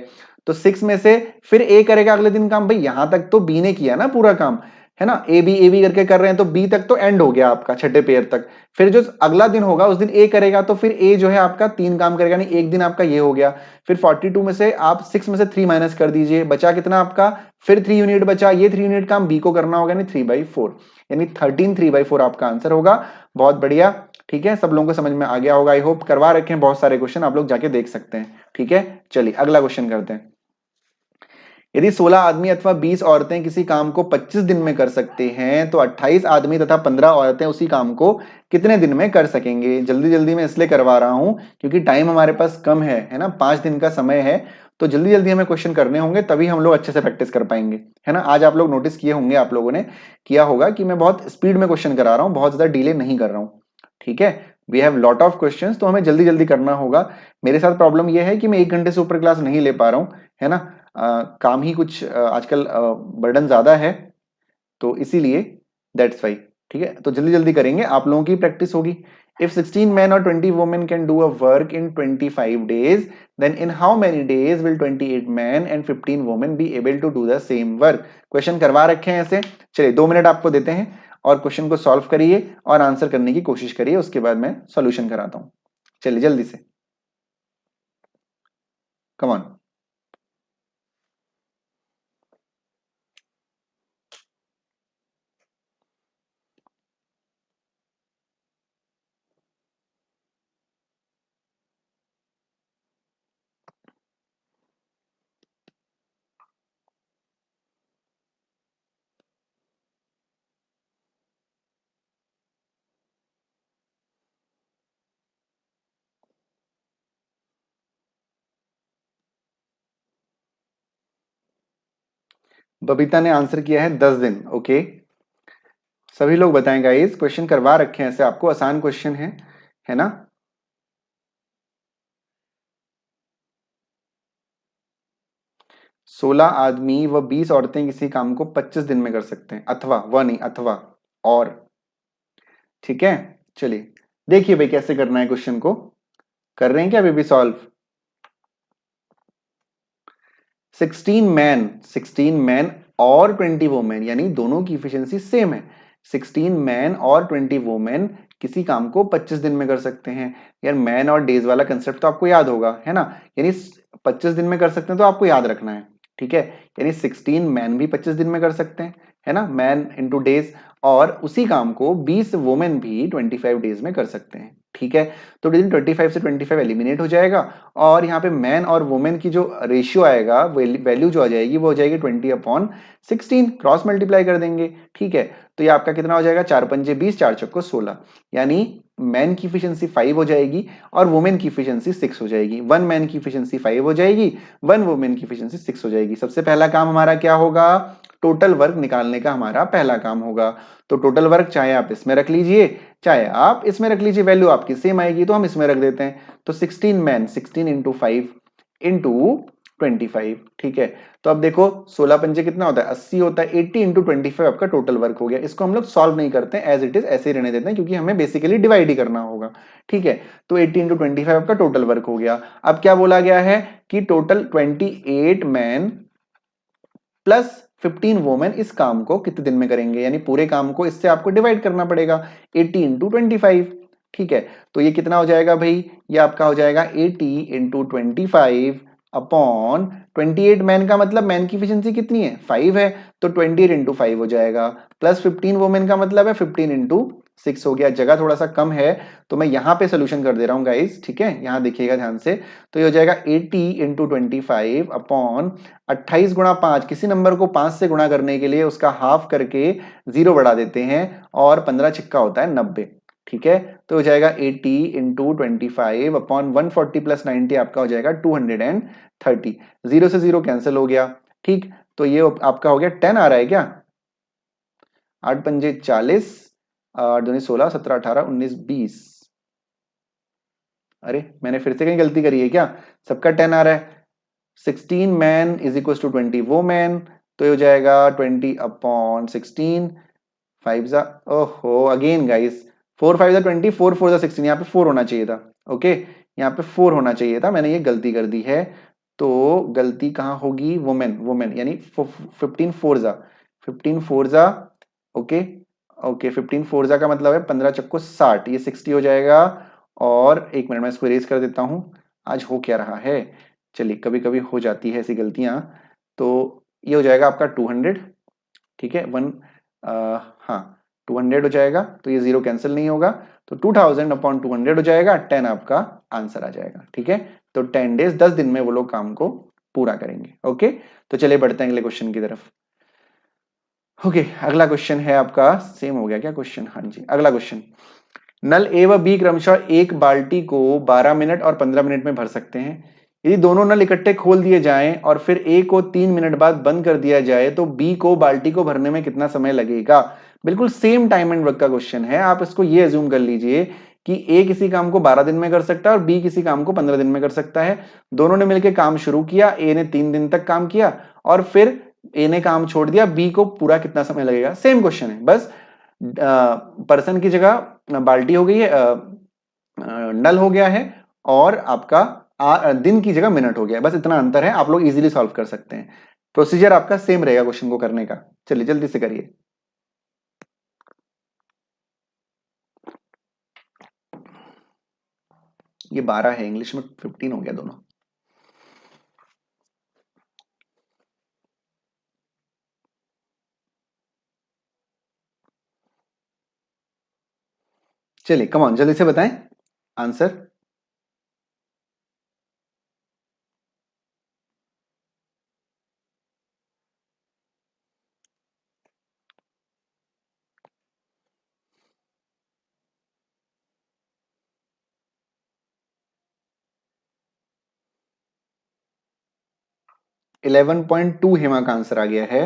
तो 6 में से फिर ए करेगा अगले दिन काम, भाई यहां तक तो बी ने किया ना पूरा काम, है ना, ए बी करके कर रहे हैं, तो बी तक तो एंड हो गया आपका, छठे पेयर तक। फिर जो अगला दिन होगा उस दिन ए करेगा, तो फिर ए जो है आपका 3 काम करेगा, नहीं एक दिन आपका ये हो गया। फिर 42 में से आप 6 में से 3 माइनस कर दीजिए, बचा कितना आपका, फिर 3 यूनिट बचा, ये 3 यूनिट काम बी को करना होगा, यानी 3/4, यानी 13 3/4 आपका आंसर होगा। बहुत बढ़िया। ठीक है, सब लोगों को समझ में आ गया होगा, आई होप। करवा रखे हैं बहुत सारे क्वेश्चन, आप लोग जाके देख सकते हैं। ठीक है, चलिए अगला क्वेश्चन करते हैं। यदि 16 आदमी अथवा 20 औरतें किसी काम को 25 दिन में कर सकते हैं, तो 28 आदमी तथा 15 औरतें उसी काम को कितने दिन में कर सकेंगे। जल्दी जल्दी मैं इसलिए करवा रहा हूं क्योंकि टाइम हमारे पास कम है ना, 5 दिन का समय है, तो जल्दी जल्दी हमें क्वेश्चन करने होंगे, तभी हम लोग अच्छे से प्रैक्टिस कर पाएंगे, है ना। आज आप लोग नोटिस किए होंगे, आप लोगों ने किया होगा कि मैं बहुत स्पीड में क्वेश्चन करा रहा हूं, बहुत ज्यादा डिले नहीं कर रहा हूं। ठीक है, we have lot of question, तो हमें जल्दी जल्दी करना होगा। मेरे साथ प्रॉब्लम यह है कि मैं 1 घंटे से ऊपर क्लास नहीं ले पा रहा हूं, है ना। काम ही कुछ आजकल बर्डन ज्यादा है, तो इसीलिए दैट्स वाई। ठीक है, तो जल्दी जल्दी करेंगे, आप लोगों की प्रैक्टिस होगी। If 16 men or 20 women can do a work in 25 days, then in how many days will 28 men and 15 women be able to do the same work? Question करवा रखे हैं ऐसे। चलिए 2 मिनट आपको देते हैं, और क्वेश्चन को सॉल्व करिए और आंसर करने की कोशिश करिए, उसके बाद मैं सॉल्यूशन कराता हूं। चलिए जल्दी से, कम ऑन। बबीता ने आंसर किया है 10 दिन। ओके, सभी लोग बताएं गाइस, क्वेश्चन करवा रखे हैं ऐसे, आपको आसान क्वेश्चन है ना। 16 आदमी व 20 औरतें किसी काम को 25 दिन में कर सकते हैं, अथवा वह नहीं, अथवा और। ठीक है, चलिए देखिए भाई कैसे करना है क्वेश्चन को, कर रहे हैं क्या अभी भी सॉल्व। 16 मैन और 20 वोमेन, यानी दोनों की इफिशियंसी सेम है। 16 मैन और 20 वोमेन किसी काम को 25 दिन में कर सकते हैं। यार मैन और डेज वाला कंसेप्ट तो आपको याद होगा, है ना, यानी 25 दिन में कर सकते हैं, तो आपको याद रखना है। ठीक है, यानी 16 मैन भी 25 दिन में कर सकते हैं, है ना, मैन इंटू डेज, और उसी काम को 20 वोमेन भी 25 डेज में कर सकते हैं। ठीक है, तो 25 से 25 एलिमिनेट हो जाएगा, और यहाँ पे मैन और वुमेन की जो रेशियो आएगा, वैल्यू जो आ जाएगी वो हो जाएगी 20/16, क्रॉस मल्टीप्लाई कर देंगे। ठीक है, तो ये आपका कितना हो जाएगा, 4×5 = 20, 4×6 = 16, यानी मैन की इफिशियंसी 5 हो जाएगी और वुमेन की इफिशियंसी 6 हो जाएगी। 1 मैन की इफिशियंसी 5 हो जाएगी, 1 वुमेन की इफिशियंसी 6 हो जाएगी। सबसे पहला काम हमारा क्या होगा, टोटल वर्क निकालने का हमारा पहला काम होगा। तो टोटल वर्क चाहे आप इसमें रख लीजिए चाहे आप इसमें रख लीजिए, वैल्यू आपकी सेम आएगी, तो हम इसमें रख देते हैं। तो 16 मैन 16 इंटू 5 इंटू 25, ठीक है। तो अब देखो 16 पंजे कितना होता है 80 होता है, 80 इंटू 25 आपका टोटल वर्क हो गया। इसको हम लोग सॉल्व नहीं करते हैं, एज इट इज ऐसे ही रहने देते हैं, क्योंकि हमें बेसिकली डिवाइड ही करना होगा, ठीक है। तो 80 इंटू 25 आपका टोटल वर्क हो गया। अब क्या बोला गया है कि टोटल 28 मैन प्लस 15 वोमेन इस काम को कितने दिन में करेंगे, यानी पूरे काम को इससे आपको डिवाइड करना पड़ेगा 80 इंटू 25, ठीक है। तो ये कितना हो जाएगा भाई, ये आपका हो जाएगा 80 इंटू 25 अपॉन 28 मैन का मतलब मैन की एफिशिएंसी कितनी है 5 है, तो 28 इंटू 5 हो जाएगा, प्लस 15 वोमेन का मतलब है 15 इंटू 6 हो गया। जगह थोड़ा सा कम है तो मैं यहां पे सोल्यूशन कर दे रहा हूं गाइस, ठीक है, यहां देखिएगा ध्यान से। तो ये हो जाएगा 80 इंटू 25 अपॉन 28 गुणा 5, किसी नंबर को 5 से गुणा करने के लिए उसका हाफ करके 0 बढ़ा देते हैं, और 15 छिक्का होता है 90, ठीक है। तो हो जाएगा 80 इंटू 25 अपॉन 140 प्लस 90 आपका हो जाएगा 230, 0 से 0 कैंसिल हो गया, ठीक। तो ये आपका हो गया 10 आ रहा है क्या, 8 पंजे 40, 8 दूनी 16, 17 18 19 20, अरे मैंने फिर से कहीं गलती करी है क्या, सबका 10 आ रहा है। 16 मैन इज इक्वल टू 20 वो मैन, तो ये हो जाएगा 20 अपॉन 16, 5 जा, ओहो अगेन गाइस, 4 5 जा 20, 4 4 जा 16, यहाँ पे 4 होना चाहिए था, ओके, यहाँ पे 4 होना चाहिए था, मैंने ये गलती कर दी है। तो गलती कहाँ होगी, वुमेन वुमेन यानी 15 4 जा 15 4 जा, ओके ओके, 15 4 जा का मतलब है 15 चक्को 60, ये 60 हो जाएगा। और एक मिनट में इसको इरेज कर देता हूं, आज हो क्या रहा है, चलिए कभी कभी हो जाती है ऐसी गलतियां। तो ये हो जाएगा आपका 200, ठीक है, हाँ 200 हो जाएगा, तो ये 0 कैंसिल नहीं होगा, तो 2000 अपॉन 200 हो जाएगा, 10 आपका आंसर आ जाएगा, ठीक है। तो 10 डेज 10 दिन में वो लोग काम को पूरा करेंगे, ओके। तो चलिए बढ़ते हैं अगले क्वेश्चन की तरफ। ओके अगला क्वेश्चन है आपका, सेम हो गया क्या क्वेश्चन, हाँ जी, अगला क्वेश्चन, नल ए व बी क्रमशः एक बाल्टी को 12 मिनट और 15 मिनट में भर सकते हैं। यदि दोनों नल इकट्ठे खोल दिए जाएं और फिर ए को 3 मिनट बाद बंद कर दिया जाए तो बी को बाल्टी को भरने में कितना समय लगेगा। बिल्कुल सेम टाइम एंड वर्क का क्वेश्चन है, आप इसको ये अज्यूम कर लीजिए कि ए किसी काम को 12 दिन में कर सकता है और बी किसी काम को 15 दिन में कर सकता है। दोनों ने मिलकर काम शुरू किया, ए ने 3 दिन तक काम किया और फिर ए ने काम छोड़ दिया, बी को पूरा कितना समय लगेगा। सेम क्वेश्चन है, बस पर्सन की जगह बाल्टी हो गई है, नल हो गया है, और आपका दिन की जगह मिनट हो गया है, बस इतना अंतर है, आप लोग इजीली सॉल्व कर सकते हैं। प्रोसीजर आपका सेम रहेगा क्वेश्चन को करने का। चलिए जल्दी से करिए। ये 12 है, इंग्लिश में 15 हो गया दोनों। चलिए कम ऑन जल्दी से बताएं आंसर। - 11.2 हेमा का आंसर आ गया है।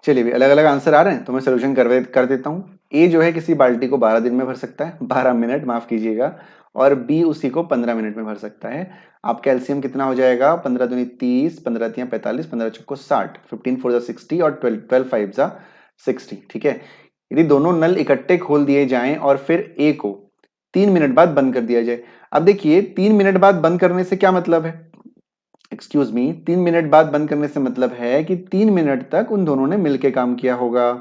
चलिए भी अलग अलग आंसर आ रहे हैं तो मैं सोल्यूशन कर देता हूं। ए जो है किसी बाल्टी को 12 दिन में भर सकता है, 12 मिनट माफ कीजिएगा, और बी उसी को 15 मिनट में भर सकता है। आपका एलसीएम कितना हो जाएगा, 15 दूनी 30, 15 तियां 45, 15 चौको 60, 15 4 जा 60 और 12 5 जा 60, ठीक है। यदि दोनों नल इकट्ठे खोल दिए जाएं और फिर ए को 3 मिनट बाद बंद कर दिया जाए। अब देखिए 3 मिनट बाद बंद करने से क्या मतलब है, एक्सक्यूज मी, 3 मिनट बाद बंद करने से मतलब है कि 3 मिनट तक उन दोनों ने मिलकर काम किया होगा,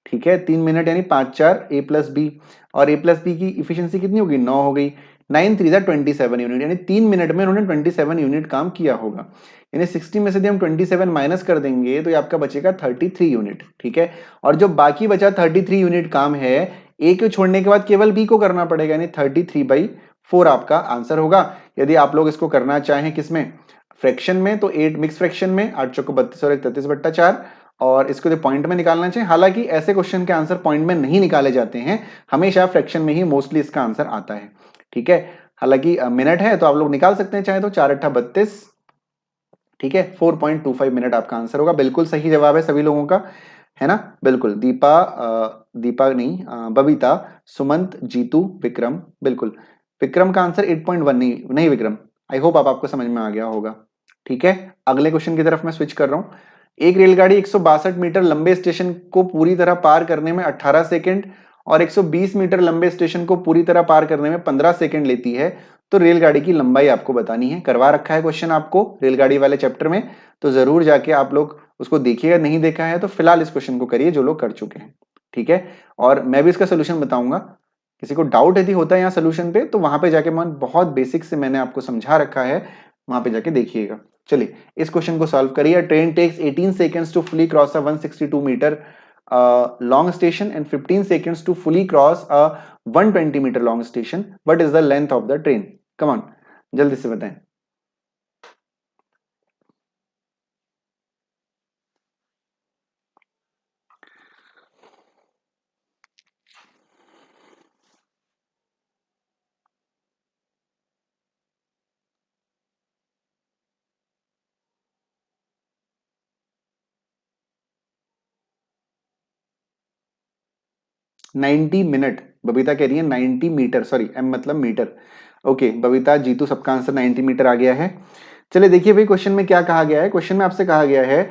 ठीक है। 3 मिनट यानी 5 4 ए प्लस बी, और ए प्लस बी की इफिशियंसी कितनी होगी 9 हो गई, 9 3 27 यूनिट, यानी 3 मिनट में उन्होंने 27 यूनिट काम किया होगा। यानी 60 में से यदि हम 27 माइनस कर देंगे तो ये आपका बचेगा 33 यूनिट, ठीक है। और जो बाकी बचा 33 यूनिट काम है, ए को छोड़ने के बाद केवल बी को करना पड़ेगा, यानी 33/4 आपका आंसर होगा। यदि आप लोग इसको करना चाहें किसमें, फ्रैक्शन में तो 8, मिक्स फ्रैक्शन में 8 चौको 32 और 33/4, और इसको तो पॉइंट में निकालना चाहिए। हालांकि ऐसे क्वेश्चन के आंसर पॉइंट में नहीं निकाले जाते हैं, हमेशा फ्रैक्शन में ही मोस्टली इसका आंसर आता है। ठीक है, हालांकि मिनट है तो आप लोग निकाल सकते हैं चाहे तो, 4×8 = 32। ठीक है, 4.25 मिनट आपका आंसर होगा। बिल्कुल सही जवाब है सभी लोगों का, है ना। बिल्कुल, दीपा नहीं, बबीता, सुमंत, जीतू, विक्रम, बिल्कुल। विक्रम का आंसर 8.1 नहीं, नहीं विक्रम, आई होप आपको समझ में आ गया होगा। ठीक है, अगले क्वेश्चन की तरफ मैं स्विच कर रहा हूं। एक रेलगाड़ी 162 मीटर लंबे स्टेशन को पूरी तरह पार करने में 18 सेकंड और 120 मीटर लंबे स्टेशन को पूरी तरह पार करने में 15 सेकंड लेती है, तो रेलगाड़ी की लंबाई आपको बतानी है। करवा रखा है क्वेश्चन आपको रेलगाड़ी वाले चैप्टर में, तो जरूर जाके आप लोग उसको देखिएगा। नहीं देखा है तो फिलहाल इस क्वेश्चन को करिए जो लोग कर चुके हैं। ठीक है, और मैं भी इसका सोल्यूशन बताऊंगा। किसी को डाउट यदि होता है यहाँ सोल्यूशन पे, तो वहां पे जाके मैं बहुत बेसिक से मैंने आपको समझा रखा है, वहां पे जाके देखिएगा। चलिए इस क्वेश्चन को सॉल्व करिए। Train takes 18 seconds to fully cross a 162 metre long station and 15 seconds to fully cross a 120 metre long station. What is the length of the train? Come on, जल्दी से बताएं। 90 मिनट, बबीता कह रही है 90 metre, sorry M मतलब metre. Okay Babita, Jitu, सबका answer 90 metre आ गया है। चलिए देखिए भाई, क्वेश्चन में क्या कहा गया है। क्वेश्चन में आपसे कहा गया है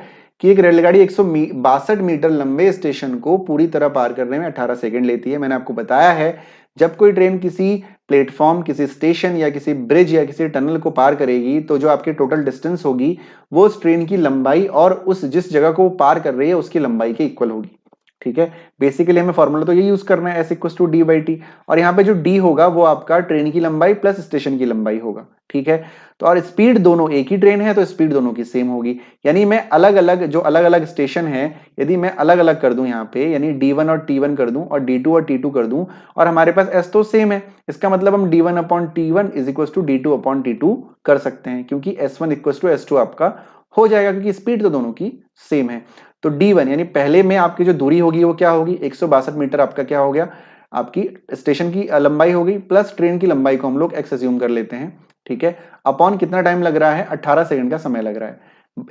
कि एक रेलगाड़ी 162 मीटर लंबे स्टेशन को पूरी तरह पार करने में 18 सेकंड लेती है। मैंने आपको बताया है, जब कोई ट्रेन किसी प्लेटफॉर्म, किसी स्टेशन या किसी ब्रिज या किसी टनल को पार करेगी, तो जो आपकी टोटल डिस्टेंस होगी वो उस ट्रेन की लंबाई और उस जिस जगह को वो पार कर रही है उसकी लंबाई के इक्वल होगी। ठीक है, बेसिकली हमें फॉर्मूला तो ये यूज करना है, s equal to d by t. और यहाँ पे जो डी होगा वो आपका ट्रेन की लंबाई प्लस स्टेशन की लंबाई होगा। ठीक है, तो और स्पीड दोनों एक ही ट्रेन है तो स्पीड दोनों की सेम होगी। यानी मैं अलग अलग जो अलग अलग स्टेशन है, यदि मैं अलग अलग कर दूं यहाँ पे, यानी D1 और T1 कर दूं और D2 और T2 कर दूं, और हमारे पास एस तो सेम है, इसका मतलब हम D1/T1 is equal to D2/T2 कर सकते हैं, क्योंकि S1 इक्वल टू S2 आपका हो जाएगा, क्योंकि स्पीड तो दोनों की सेम है। तो D1 यानी पहले में आपकी जो दूरी होगी वो क्या होगी, 162 मीटर आपका क्या हो गया, आपकी स्टेशन की लंबाई होगी, प्लस ट्रेन की लंबाई को हम लोग एक्स अज्यूम कर लेते हैं। ठीक है, अपॉन कितना टाइम लग रहा है, 18 सेकंड का समय लग रहा है,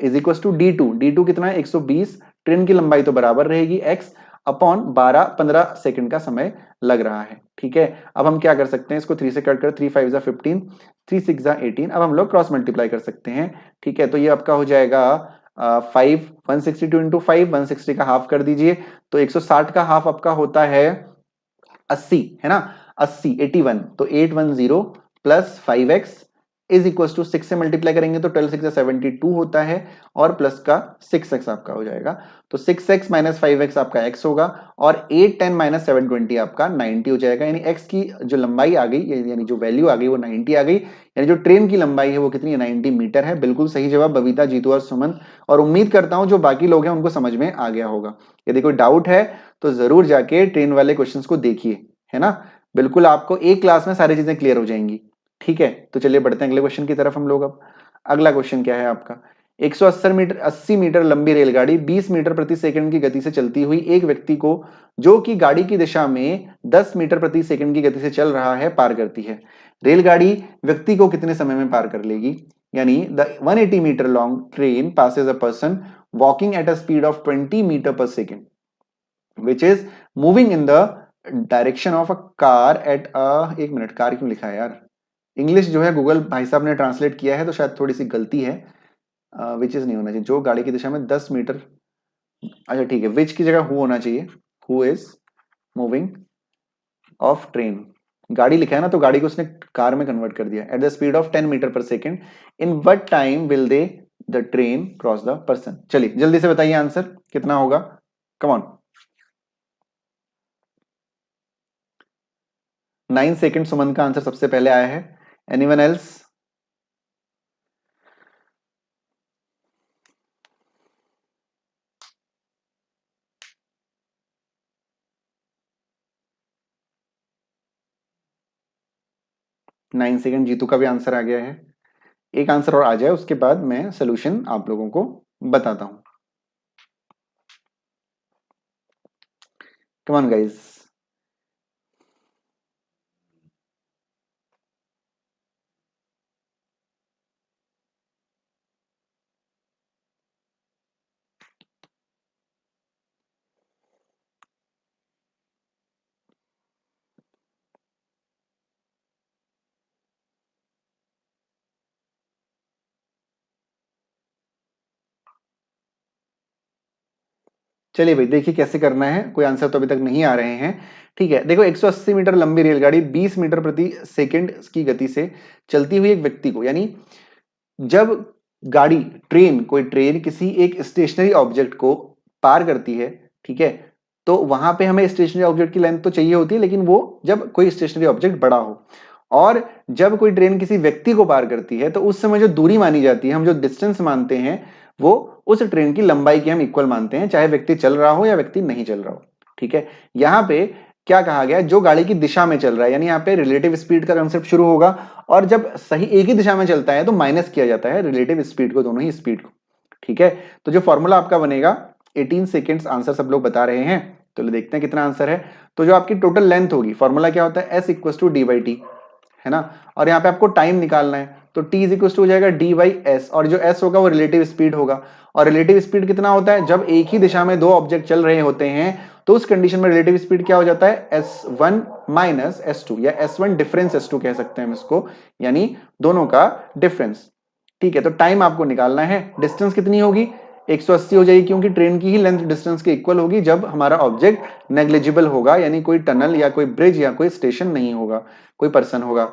इज इक्वल टू D2 कितना है 120, ट्रेन की लंबाई तो बराबर रहेगी एक्स, अपॉन 12-15 सेकंड का समय लग रहा है। ठीक है, अब हम क्या कर सकते हैं, इसको 3 से कट कर, 3×5 = 15, 3×6 = 18। अब हम लोग क्रॉस मल्टीप्लाई कर सकते हैं। ठीक है, तो ये आपका हो जाएगा 5, 162 इंटू 5, 160 का हाफ कर दीजिए, तो 160 का हाफ आपका होता है 80, है ना, 80, 81, तो 810 plus 5x is equal to 6 से मल्टीप्लाई करेंगे तो 12×6 = 72 होता है, और प्लस का 6x आपका हो जाएगा, तो 6x माइनस 5x आपका x होगा, और 810 - 720 आपका 90 हो जाएगा। यानी x की जो लंबाई आ गई, यानी जो वैल्यू आ गई वो 90 आ गई, यानी जो ट्रेन की लंबाई है वो कितनी है, 90 मीटर है। बिल्कुल सही जवाब बबीता, जीतू और सुमन, और उम्मीद करता हूं जो बाकी लोग हैं उनको समझ में आ गया होगा। यदि कोई डाउट है तो जरूर जाके ट्रेन वाले क्वेश्चंस को देखिए, है ना। बिल्कुल आपको एक क्लास में सारी चीजें क्लियर हो जाएंगी। ठीक है, तो चलिए बढ़ते हैं अगले क्वेश्चन की तरफ हम लोग। अब अगला क्वेश्चन क्या है आपका, 180 मीटर लंबी रेलगाड़ी 20 मीटर प्रति सेकंड की गति से चलती हुई एक व्यक्ति को, जो कि गाड़ी की दिशा में 10 मीटर प्रति सेकंड की गति से चल रहा है, पार करती है। रेलगाड़ी व्यक्ति को कितने समय में पार कर लेगी? यानी the 180 metre long train passes a person walking at a speed of 20 metre per second which is moving in the direction of a car at a, एक मिनट, कार क्यों लिखा है यार, इंग्लिश जो है गूगल भाई साहब ने ट्रांसलेट किया है तो शायद थोड़ी सी गलती है। विच इज नहीं होना चाहिए, जो गाड़ी की दिशा में 10 मीटर, अच्छा ठीक है, विच की जगह हु होना चाहिए, who is moving of train. गाड़ी लिखा है ना, तो गाड़ी को उसने कार में कन्वर्ट कर दिया, at the speed of 10 metre per second, in what time will they the train cross the person. चलिए जल्दी से बताइए आंसर कितना होगा, कम ऑन। 9 सेकेंड सुमन का आंसर सबसे पहले आया है, एनीवन एल्स? 9 सेकेंड, जीतू का भी आंसर आ गया है। एक आंसर और आ जाए उसके बाद मैं सोल्यूशन आप लोगों को बताता हूं। कम ऑन गाइस। चलिए भाई देखिए कैसे करना है, कोई आंसर तो अभी तक नहीं आ रहे हैं। ठीक है, देखो 180 मीटर लंबी रेलगाड़ी 20 मीटर प्रति सेकंड की गति से चलती हुई एक व्यक्ति को, यानी जब गाड़ी कोई ट्रेन किसी एक स्टेशनरी ऑब्जेक्ट को पार करती है, ठीक है, तो वहां पे हमें स्टेशनरी ऑब्जेक्ट की लेंथ तो चाहिए होती है, लेकिन वो जब कोई स्टेशनरी ऑब्जेक्ट बड़ा हो, और जब कोई ट्रेन किसी व्यक्ति को पार करती है तो उस समय जो दूरी मानी जाती है, हम जो डिस्टेंस मानते हैं, वो उस ट्रेन की लंबाई की हम इक्वल मानते हैं, चाहे व्यक्ति चल रहा हो या व्यक्ति नहीं चल रहा हो। ठीक है, यहां पे क्या कहा गया, जो गाड़ी की दिशा में चल रहा है, यानी यहाँ पे रिलेटिव स्पीड का कंसेप्ट शुरू होगा, और जब सही एक ही दिशा में चलता है तो माइनस किया जाता है रिलेटिव स्पीड को, दोनों ही स्पीड को। ठीक है, तो जो फॉर्मूला आपका बनेगा 18 सेकेंड्स, आंसर सब लोग बता रहे हैं, तो देखते हैं कितना आंसर है। तो जो आपकी टोटल लेंथ होगी, फॉर्मूला क्या होता है, s equal to d by t, है ना, और यहाँ पे आपको टाइम निकालना है, तो t इज इक्वल टू हो जाएगा डी बाई एस, और जो s होगा वो रिलेटिव स्पीड होगा, और रिलेटिव स्पीड कितना होता है, जब एक ही दिशा में दो ऑब्जेक्ट चल रहे होते हैं तो उस कंडीशन में रिलेटिव स्पीड क्या हो जाता है, s1 माइनस s2, या s1 डिफरेंस s2 कह सकते हैं हम इसको, यानी दोनों का डिफरेंस। ठीक है, तो टाइम आपको निकालना है, डिस्टेंस कितनी होगी, 180 हो जाएगी, क्योंकि ट्रेन की ही लेंथ डिस्टेंस के इक्वल होगी जब हमारा ऑब्जेक्ट नेग्लिजिबल होगा, यानी कोई टनल या कोई ब्रिज या कोई स्टेशन नहीं होगा, कोई पर्सन होगा,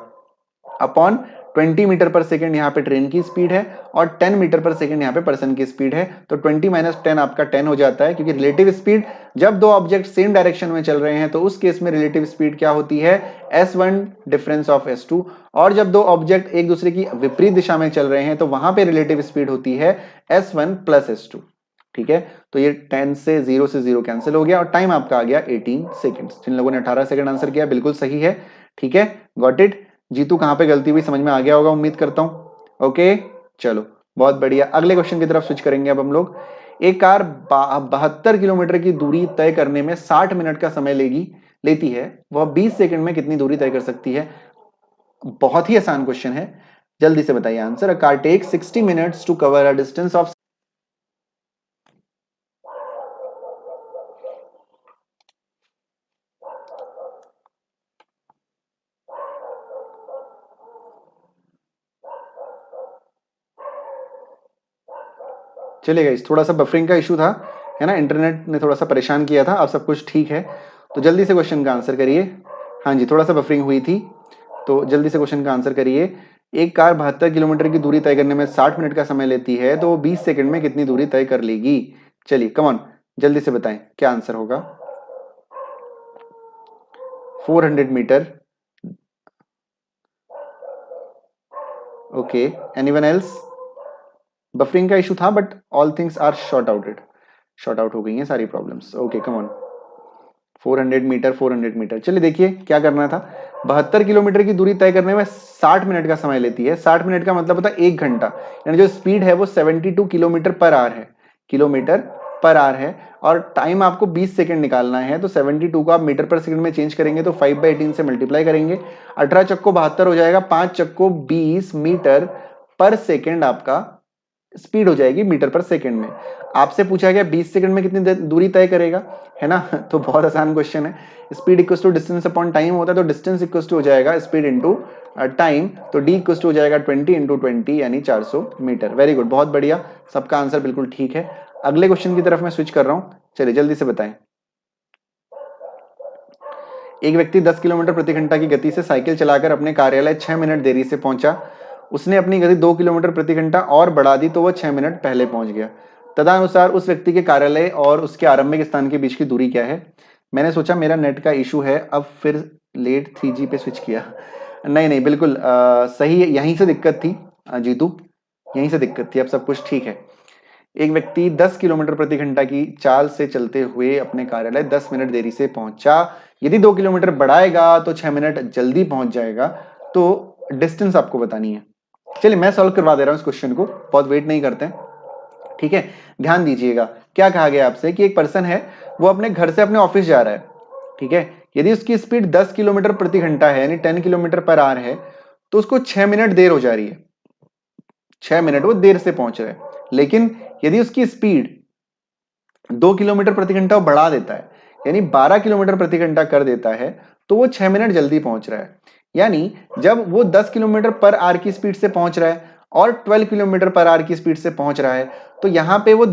अपॉन 20 मीटर पर सेकंड यहाँ पे ट्रेन की स्पीड है, और 10 मीटर पर सेकंड यहाँ पे पर्सन की स्पीड है, तो 20 माइनस 10 आपका 10 हो जाता है, क्योंकि रिलेटिव स्पीड जब दो ऑब्जेक्ट सेम डायरेक्शन में चल रहे हैं तो उस केस में रिलेटिव स्पीड क्या होती है, s1 डिफरेंस ऑफ s2, और जब दो ऑब्जेक्ट एक दूसरे की विपरीत दिशा में चल रहे हैं तो वहां पे रिलेटिव स्पीड होती है s1 प्लस s2। ठीक है, तो ये 10 से 0 कैंसिल हो गया, और टाइम आपका आ गया 18 सेकंड्स। जिन लोगों ने 18 सेकंड आंसर किया बिल्कुल सही है। ठीक है, गॉट इट। जीतू कहां पे गलती हुई समझ में आ गया होगा उम्मीद करता हूं। ओके, चलो बहुत बढ़िया, अगले क्वेश्चन की तरफ स्विच करेंगे अब हम लोग। एक कार 72 किलोमीटर की दूरी तय करने में 60 मिनट का समय लेती है, वह 20 सेकंड में कितनी दूरी तय कर सकती है। बहुत ही आसान क्वेश्चन है, जल्दी से बताइए answer. A car take 60 minutes to cover a distance of. चलिए गाइस, थोड़ा सा बफरिंग का इशू था, है ना, इंटरनेट ने थोड़ा सा परेशान किया था, अब सब कुछ ठीक है, तो जल्दी से क्वेश्चन का आंसर करिए। हाँ जी, थोड़ा सा बफरिंग हुई थी, तो जल्दी से क्वेश्चन का आंसर करिए। एक कार 72 किलोमीटर की दूरी तय करने में 60 मिनट का समय लेती है, तो वो 20 सेकंड में कितनी दूरी तय कर लेगी। चलिए कम ऑन, जल्दी से बताएं क्या आंसर होगा। 400 metre. Okay, anyone else. Buffering का इशू था, but all things are short out हो गई हैं सारी problems. Okay come on, 400 metre 400 metre. चलिए देखिए क्या करना था, 72 किलोमीटर की दूरी तय करने में 60 मिनट का समय लेती है, 60 मिनट का मतलब होता है 1 घंटा, यानी जो स्पीड है वो 72 किलोमीटर पर आवर है, किलोमीटर पर आवर है, और टाइम आपको 20 सेकंड निकालना है, तो 72 को आप मीटर पर सेकंड में चेंज करेंगे तो 5/18 से मल्टीप्लाई करेंगे, 18 चक्को 72 हो जाएगा, 5 चक्को 20 मीटर पर सेकंड आपका स्पीड हो जाएगी मीटर पर सेकंड में। आपसे पूछा गया 20 सेकंड में कितनी दूरी तय करेगा, है ना, तो बहुत आसान क्वेश्चन है। Speed equal to distance upon time होता है, तो डिस्टेंस इक्वल टू हो जाएगा स्पीड इनटू टाइम, तो डी इक्वल टू हो जाएगा 20 इंटू 20 यानी 400 मीटर। वेरी गुड, बहुत बढ़िया, सबका आंसर बिल्कुल ठीक है। अगले क्वेश्चन की तरफ मैं स्विच कर रहा हूं, चलिए जल्दी से बताएं। एक व्यक्ति 10 किलोमीटर प्रति घंटा की गति से साइकिल चलाकर अपने कार्यालय 6 मिनट देरी से पहुंचा। उसने अपनी गति 2 किलोमीटर प्रति घंटा और बढ़ा दी तो वह 6 मिनट पहले पहुंच गया। तदनुसार उस व्यक्ति के कार्यालय और उसके आरंभिक स्थान के बीच की दूरी क्या है। मैंने सोचा मेरा नेट का इशू है, अब फिर लेट 3G पे स्विच किया। नहीं नहीं बिल्कुल सही है, यहीं से दिक्कत थी जीतू, यहीं से दिक्कत थी, अब सब कुछ ठीक है। एक व्यक्ति 10 किलोमीटर प्रति घंटा की चाल से चलते हुए अपने कार्यालय 10 मिनट देरी से पहुंचा। यदि 2 किलोमीटर बढ़ाएगा तो 6 मिनट जल्दी पहुंच जाएगा। तो डिस्टेंस आपको बतानी है, चलिए मैं सॉल्व करवा दे रहा हूं इस क्वेश्चन को, बहुत वेट नहीं करते हैं, ठीक है। ध्यान दीजिएगा, क्या कहा गया आपसे कि एक पर्सन है, वो अपने घर से अपने ऑफिस जा रहा है, ठीक है। यदि उसकी स्पीड 10 किलोमीटर प्रति घंटा है, यानी 10 किलोमीटर पर आवर है, तो उसको 6 मिनट देर हो जा रही है, 6 मिनट वो देर से पहुंच रहा है। लेकिन यदि उसकी स्पीड 2 किलोमीटर प्रति घंटा वो बढ़ा देता है, यानी 12 किलोमीटर प्रति घंटा कर देता है, तो वो 6 मिनट जल्दी पहुंच रहा है। यानी जब वो 10 किलोमीटर पर आवर की स्पीड से पहुंच रहा है और 12 किलोमीटर पर आवर की स्पीड से पहुंच रहा है, तो यहां पे वो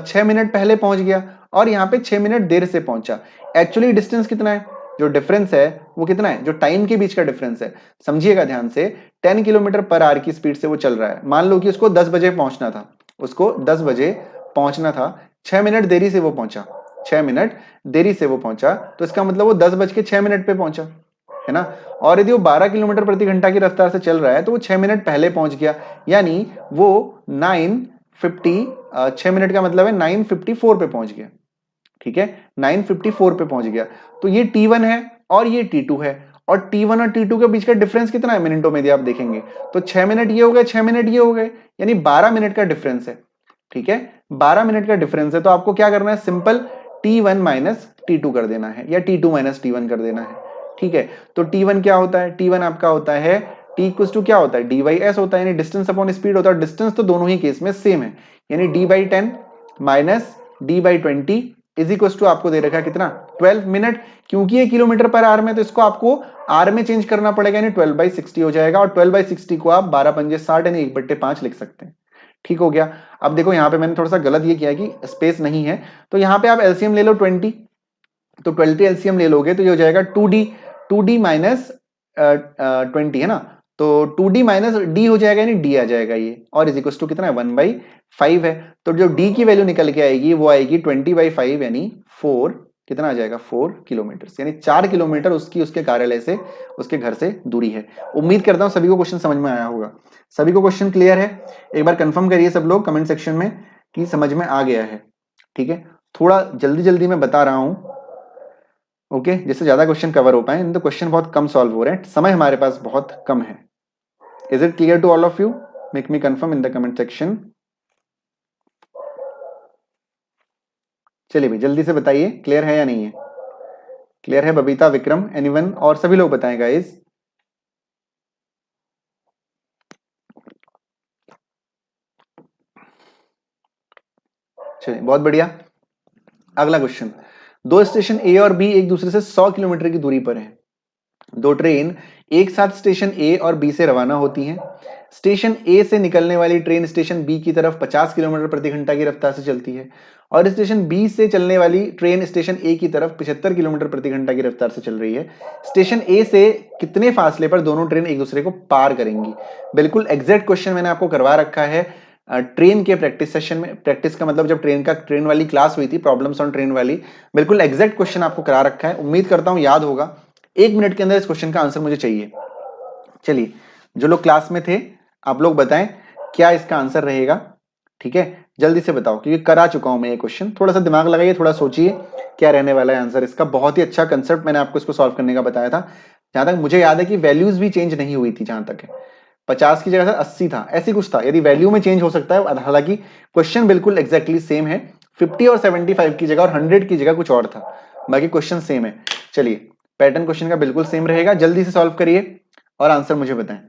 6 मिनट पहले पहुंच गया और यहां पे 6 मिनट देर से पहुंचा। एक्चुअली डिस्टेंस कितना है, जो डिफरेंस है वो कितना है, जो टाइम के बीच का डिफरेंस है, समझिएगा ध्यान से। 10 किलोमीटर पर आवर की स्पीड से वो चल रहा है, मान लो कि उसको 10 बजे पहुंचना था, उसको 10 बजे पहुंचना था, 6 मिनट देरी से वो पहुंचा, 6 मिनट देरी से वो पहुंचा, तो इसका मतलब वो 10:06 पे पहुंचा, है ना। और यदि वो 12 किलोमीटर प्रति घंटा की रफ्तार से चल रहा है, तो वो 6 मिनट पहले पहुंच गया, यानी वो 6 मिनट का मतलब है 9:54 पे पहुंच गया, ठीक है, 9:54 पे पहुंच गया। तो ये T1 है और ये T2 है, और T1 और T2 के बीच का डिफरेंस कितना है मिनटों में, यदि आप देखेंगे तो 6 मिनट ये हो गए, 6 मिनट ये हो गए, यानी 12 मिनट का डिफरेंस है, ठीक है, 12 मिनट का डिफरेंस है। तो आपको क्या करना है, सिंपल T1 माइनस T2 कर देना है, या T2 माइनस T1 कर देना है, ठीक है। तो T1 क्या होता है, T1 आपका होता है T इक्वल्स टू क्या होता है, डी बाई एस होता है, यानी डिस्टेंस अपॉन स्पीड होता है। डिस्टेंस तो दोनों ही केस में सेम है, यानी D/10 minus D/20 is equals to आपको दे रखा है कितना, 12 मिनट। क्योंकि ये किलोमीटर पर आवर में, तो इसको आपको आर में चेंज करना पड़ेगा, यानी 12/60 हो जाएगा, और 12/60 को आप 12×5 यानी 1/5 लिख सकते हैं, ठीक हो गया। अब देखो यहाँ पे मैंने थोड़ा सा गलत ये किया कि स्पेस नहीं है, तो यहाँ पे आप एलसीएम ले लो 20, तो 20 एलसीएम ले लोगे तो ये हो जाएगा 2D माइनस 20, है ना। तो 2D माइनस डी हो जाएगा, यानी डी आ जाएगा ये, और इज इक्वल टू कितना है, 1/5 है। तो जो डी की वैल्यू निकल के आएगी वो आएगी 20/5, यानी 4, कितना आ जाएगा, 4 किलोमीटर, यानी 4 किलोमीटर उसकी उसके कार्यालय से, उसके घर से दूरी है। उम्मीद करता हूं सभी को क्वेश्चन समझ में आया होगा, सभी को क्वेश्चन क्लियर है। एक बार कंफर्म करिए सब लोग कमेंट सेक्शन में कि समझ में आ गया है, ठीक है। थोड़ा जल्दी जल्दी मैं बता रहा हूं, ओके, जिससे ज्यादा क्वेश्चन कवर हो पाए, तो क्वेश्चन बहुत कम सॉल्व हो रहे हैं, समय हमारे पास बहुत कम है। Is it clear to all of you, make me confirm in the comment section. चलिए भाई जल्दी से बताइए, क्लियर है या नहीं है, क्लियर है बबीता, विक्रम, एनीवन, और सभी लोग बताएं गाइस। चलिए बहुत बढ़िया। अगला क्वेश्चन, दो स्टेशन ए और बी एक दूसरे से 100 किलोमीटर की दूरी पर हैं। दो ट्रेन एक साथ स्टेशन ए और बी से रवाना होती हैं। स्टेशन ए से निकलने वाली ट्रेन स्टेशन बी की तरफ 50 किलोमीटर प्रति घंटा की रफ्तार से चलती है, और स्टेशन बी से चलने वाली ट्रेन स्टेशन ए की तरफ 75 किलोमीटर प्रति घंटा की रफ्तार से चल रही है। स्टेशन ए से कितने फासले पर दोनों ट्रेन एक दूसरे को पार करेंगी। बिल्कुल एग्जैक्ट क्वेश्चन मैंने आपको करवा रखा है ट्रेन के प्रैक्टिस सेशन में। प्रैक्टिस का मतलब जब ट्रेन वाली क्लास हुई थी, प्रॉब्लम्स ऑन ट्रेन वाली, बिल्कुल एग्जैक्ट क्वेश्चन आपको करा रखा है। उम्मीद करता हूं याद होगा। 1 मिनट के अंदर इस क्वेश्चन का आंसर मुझे चाहिए। चलिए जो लोग क्लास में थे आप लोग बताएं क्या इसका आंसर रहेगा, ठीक है, जल्दी से बताओ, क्योंकि करा चुका हूं मैं ये क्वेश्चन। थोड़ा सा दिमाग लगाइए, थोड़ा सोचिए क्या रहने वाला है आंसर इसका। बहुत ही अच्छा कंसेप्ट मैंने आपको इसको सॉल्व करने का बताया था। जहां तक मुझे याद है कि वैल्यूज भी चेंज नहीं हुई थी, जहां तक है 50 की जगह 80 था, ऐसी कुछ था। यदि वैल्यू में चेंज हो सकता है, हालांकि क्वेश्चन बिल्कुल एग्जैक्टली सेम है। 50 और 75 की जगह और 100 की जगह कुछ और था, बाकी क्वेश्चन सेम है। चलिए पैटर्न क्वेश्चन का बिल्कुल सेम रहेगा, जल्दी से सॉल्व करिए और आंसर मुझे बताएं।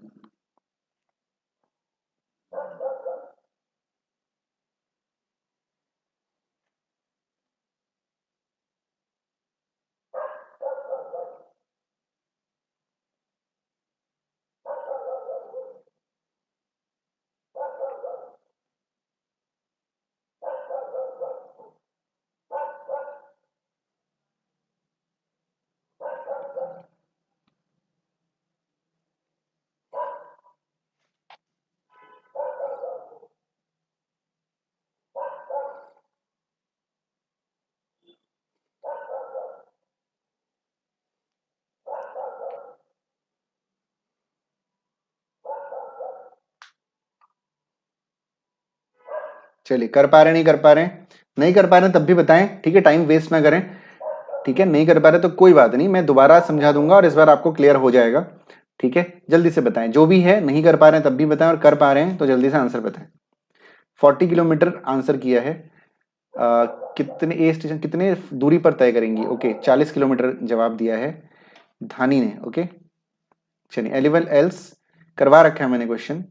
चलिए कर पा रहे नहीं कर पा रहे, नहीं कर पा रहे तब भी बताएं, ठीक है, टाइम वेस्ट ना करें, ठीक है। नहीं कर पा रहे तो कोई बात नहीं, मैं दोबारा समझा दूंगा और इस बार आपको क्लियर हो जाएगा, ठीक है, जल्दी से बताएं, जो भी है, नहीं कर पा रहे हैं तब भी बताएं, और कर पा रहे हैं तो जल्दी से आंसर बताएं। 40 किलोमीटर आंसर किया है। कितने ए स्टेशन कितने दूरी पर तय करेंगी? ओके, 40 किलोमीटर जवाब दिया है धानी ने। ओके, चलिए एलिवन एल्स करवा रखा है मैंने क्वेश्चन।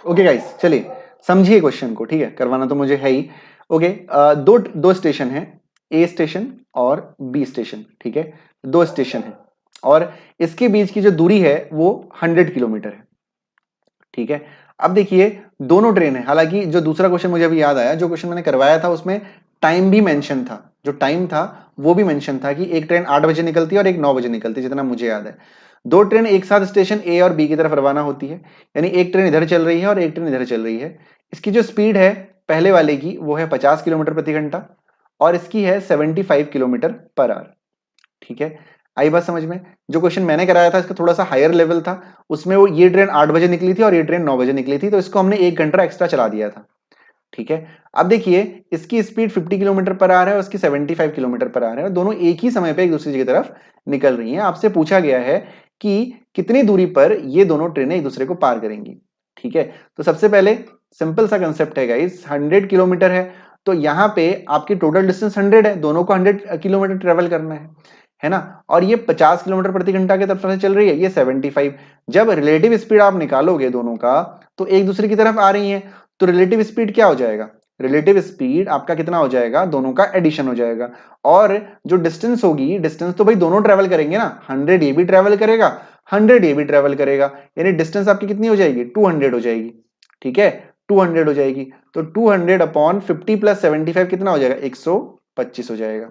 ओके गाइस, चलिए समझिए क्वेश्चन को, ठीक है, करवाना तो मुझे है ही। ओके, दो दो स्टेशन है, ए स्टेशन और बी स्टेशन, ठीक है, दो स्टेशन है, और इसके बीच की जो दूरी है वो 100 किलोमीटर है, ठीक है। अब देखिए दोनों ट्रेन है, हालांकि जो दूसरा क्वेश्चन मुझे अभी याद आया, जो क्वेश्चन मैंने करवाया था उसमें टाइम भी मेंशन था, जो टाइम था वो भी मेंशन था कि एक ट्रेन 8 बजे निकलती है और एक 9 बजे निकलती है, जितना मुझे याद है। दो ट्रेन एक साथ स्टेशन ए और बी की तरफ रवाना होती है, यानी एक ट्रेन इधर चल रही है और एक ट्रेन इधर चल रही है। इसकी जो स्पीड है पहले वाले की वो है 50 किलोमीटर प्रति घंटा, और इसकी है 75 किलोमीटर पर आवर, ठीक है। आई बात समझ में? जो क्वेश्चन मैंने कराया था इसका थोड़ा सा हायर लेवल था, उसमें वो ये ट्रेन 8 बजे निकली थी और ये ट्रेन 9 बजे निकली थी, तो इसको हमने 1 घंटा एक्स्ट्रा चला दिया था, ठीक है। अब देखिए इसकी स्पीड 50 किलोमीटर पर आ रहा है और उसकी 75 किलोमीटर पर आ रहा है, और दोनों एक ही समय पे एक दूसरे की तरफ निकल रही हैं। आपसे पूछा गया है कि कितनी दूरी पर ये दोनों ट्रेनें एक दूसरे को पार करेंगी, ठीक है। तो सबसे पहले सिंपल सा कंसेप्ट है गाइस, 100 किलोमीटर है, तो यहां पे आपकी टोटल डिस्टेंस 100 है, दोनों को 100 किलोमीटर ट्रेवल करना है ना। और ये 50 किलोमीटर प्रति घंटा की तरफ से चल रही है, ये 75। जब रिलेटिव स्पीड आप निकालोगे दोनों का, तो एक दूसरे की तरफ आ रही है, तो रिलेटिव स्पीड क्या हो जाएगा? रिलेटिव स्पीड आपका कितना हो जाएगा? दोनों का एडिशन हो जाएगा। और जो डिस्टेंस होगी, डिस्टेंस तो भाई दोनों ट्रेवल करेंगे ना, 100 ये भी ट्रेवल करेगा, 100 ये भी ट्रेवल करेगा, यानी डिस्टेंस आपकी कितनी हो जाएगी? 200 हो जाएगी, ठीक है, 200 हो जाएगी। तो 200 अपॉन 50 प्लस 75 कितना हो जाएगा? 125 हो जाएगा,